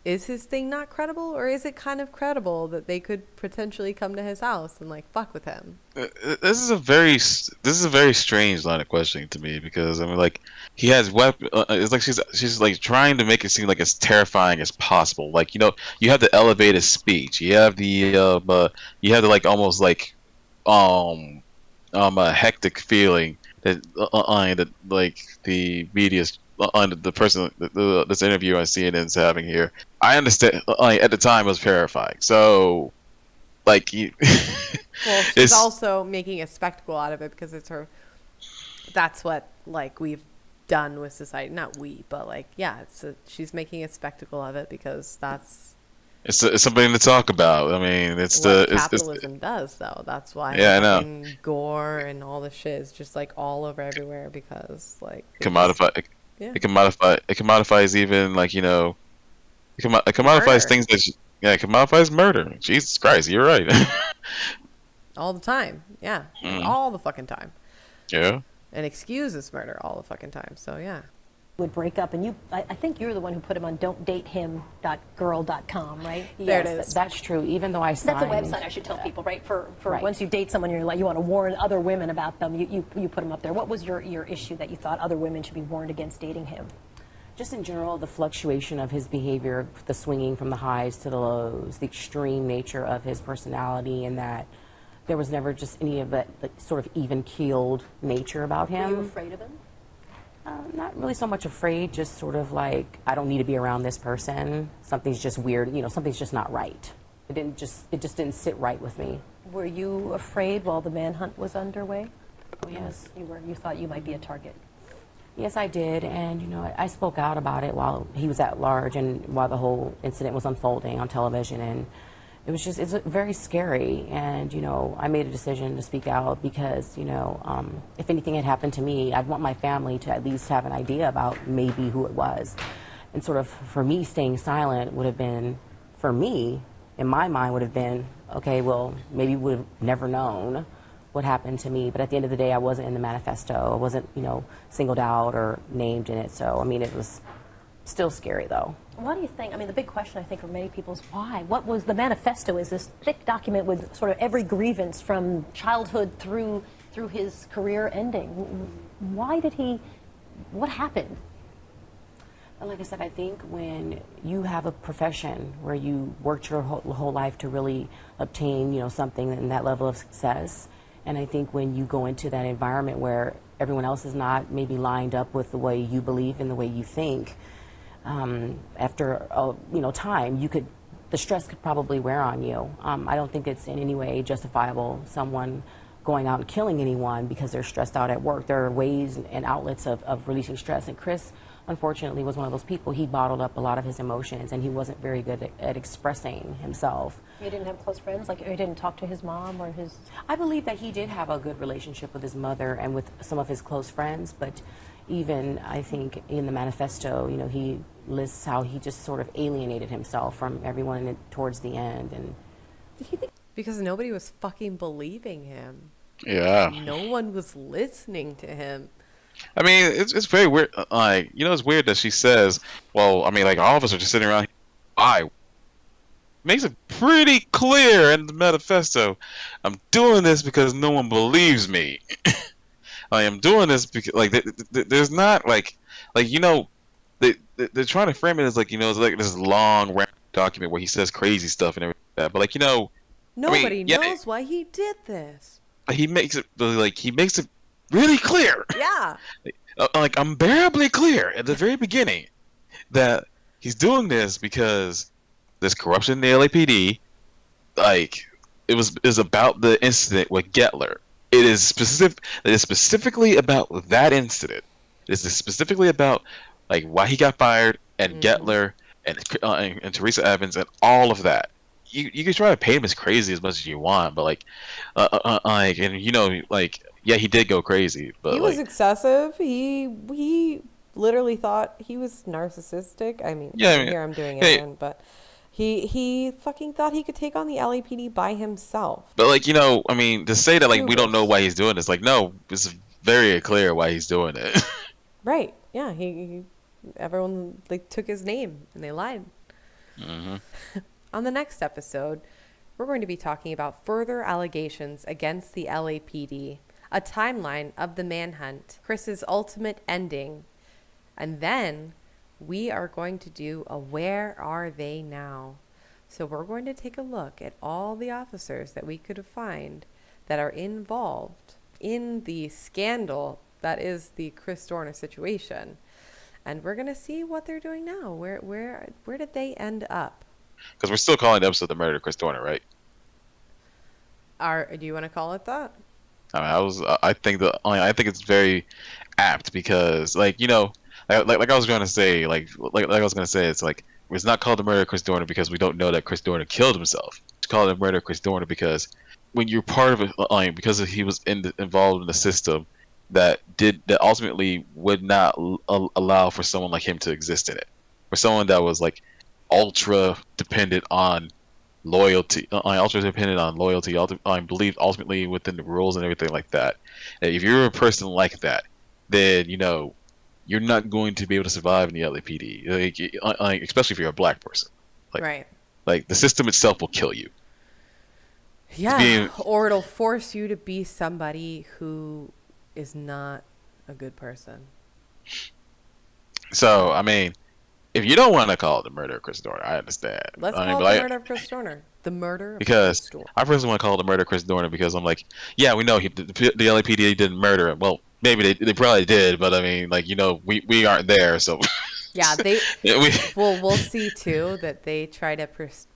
is his thing not credible, or is it kind of credible that they could potentially come to his house and like fuck with him? This is a very strange line of questioning to me, because I mean, like, he has weapon. It's like she's like trying to make it seem like as terrifying as possible. Like, you have the elevated speech. You have the like almost like a hectic feling that like the media's on the person, this interview on CNN is having here. I understand. At the time, it was terrifying. So, like, well, she's also making a spectacle out of it because it's her. That's what like we've done with society. Not we, but like, yeah, she's making a spectacle of it because that's. It's something to talk about. I mean, it's what capitalism does, though. That's why. Yeah, I know. Gore and all the shit is just like all over everywhere because like. Yeah. It commodifies even, like, it commodifies things that it commodifies murder. Jesus Christ, you're right. All the time, yeah, all the fucking time. Yeah. And excuses murder all the fucking time. So yeah. Would break up, and I think you're the one who put him on don'tdatehim.girl.com, right? There it is. That's true. Even though I signed... That's a website, I should tell people, right? For right. Once you date someone, you want to warn other women about them. You put them up there. What was your issue that you thought other women should be warned against dating him? Just in general, the fluctuation of his behavior, the swinging from the highs to the lows, the extreme nature of his personality, and that there was never just any of that sort of even-keeled nature about him. Were you afraid of him? Not really so much afraid, just sort of like, I don't need to be around this person. Something's just weird, something's just not right. It just didn't sit right with me. Were you afraid while the manhunt was underway? Oh, yes. You thought you might be a target? Yes, I did, and I spoke out about it while he was at large and while the whole incident was unfolding on television, and it's very scary, and I made a decision to speak out because if anything had happened to me, I'd want my family to at least have an idea about maybe who it was. And sort of for me, staying silent would have been, for me, in my mind, would have been, okay, well, maybe we would have never known what happened to me, but at the end of the day, I wasn't in the manifesto. I wasn't singled out or named in it, so I mean, it was still scary though. What do you think? I mean, the big question I think for many people is why? What was the manifesto? Is this thick document with sort of every grievance from childhood through his career ending? Why did he? What happened? Like I said, I think when you have a profession where you worked your whole life to really obtain, something in that level of success, and I think when you go into that environment where everyone else is not maybe lined up with the way you believe and the way you think. After time, the stress could probably wear on you. I don't think it's in any way justifiable someone going out and killing anyone because they're stressed out at work. There are ways and outlets of releasing stress, and Chris unfortunately was one of those people. He bottled up a lot of his emotions, and he wasn't very good at expressing himself. He didn't have close friends? Like, he didn't talk to his mom or his... I believe that he did have a good relationship with his mother and with some of his close friends, but even, I think, in the manifesto, he lists how he just sort of alienated himself from everyone towards the end. And because nobody was fucking believing him. Yeah. No one was listening to him. I mean, it's very weird. Like, it's weird that she says, well, I mean, like, all of us are just sitting around. Makes it pretty clear in the manifesto. I'm doing this because no one believes me. I am doing this because, like, there's not, like, they're trying to frame it as, like, it's like this long document where he says crazy stuff and everything like that. But, like, nobody knows why he did this. He makes it, really clear. Yeah. Like, unbearably clear at the very beginning that he's doing this because there's corruption in the LAPD. Like, it is about the incident with Gettler. It is specifically about that incident. It is specifically about, like, why he got fired and Gettler and Teresa Evans and all of that. You can try to paint him as crazy as much as you want, but yeah, he did go crazy, but he was excessive. He literally thought he was narcissistic. I mean, here I'm doing it again, but he fucking thought he could take on the LAPD by himself. But I mean, to say that we don't know why he's doing this, no, it's very clear why he's doing it. Right? Yeah. Everyone took his name and they lied. Mm-hmm. On the next episode, we're going to be talking about further allegations against the LAPD, a timeline of the manhunt, Chris's ultimate ending, and then we are going to do a Where Are They Now? So we're going to take a look at all the officers that we could find that are involved in the scandal that is the Chris Dorner situation. And we're going to see what they're doing now. Where did they end up? Because we're still calling the episode "The Murder of Chris Dorner," right? Do you want to call it that? I mean, I think it's very apt because, like I was going to say, it's not called "The Murder of Chris Dorner" because we don't know that Chris Dorner killed himself. It's called "The Murder of Chris Dorner" because when you're part of it, because he was involved in the system that ultimately would not allow for someone like him to exist in it, for someone that was ultra dependent on loyalty. I believe ultimately within the rules and everything like that. And if you're a person like that, then you're not going to be able to survive in the LAPD, especially if you're a black person. Right. Like the system itself will kill you. Yeah. Or it'll force you to be somebody who is not a good person. So I mean, if you don't want to call it "The Murder of Chris Dorner," I understand. Let's call it "The Murder of Chris Dorner." The murder of Chris Dorner. I personally want to call it "The Murder of Chris Dorner" because I'm like, yeah, we know the LAPD didn't murder him. Well, maybe they probably did, but I mean, we aren't there, so. Yeah, we'll see too that they try to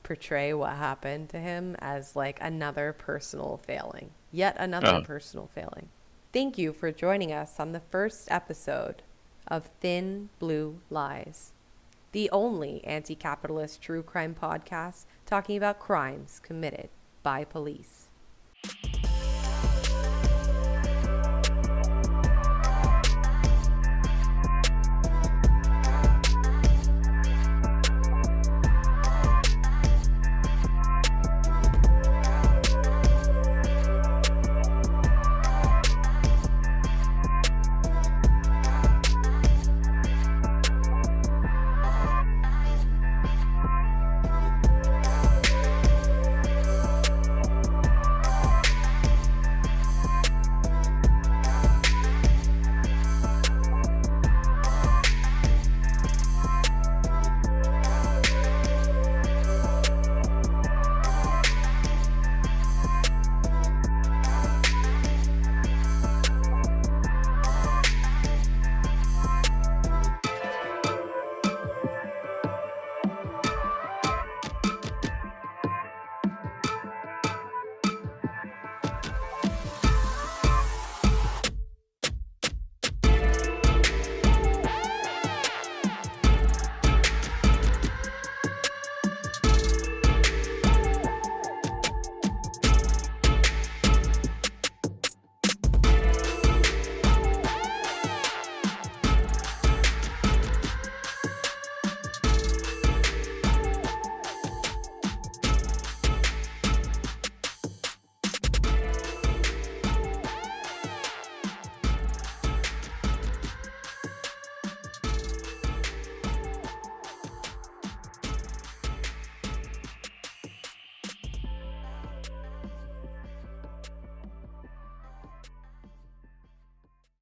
portray what happened to him as another personal failing. Yet another personal failing. Thank you for joining us on the first episode of Thin Blue Lies, the only anti-capitalist true crime podcast talking about crimes committed by police.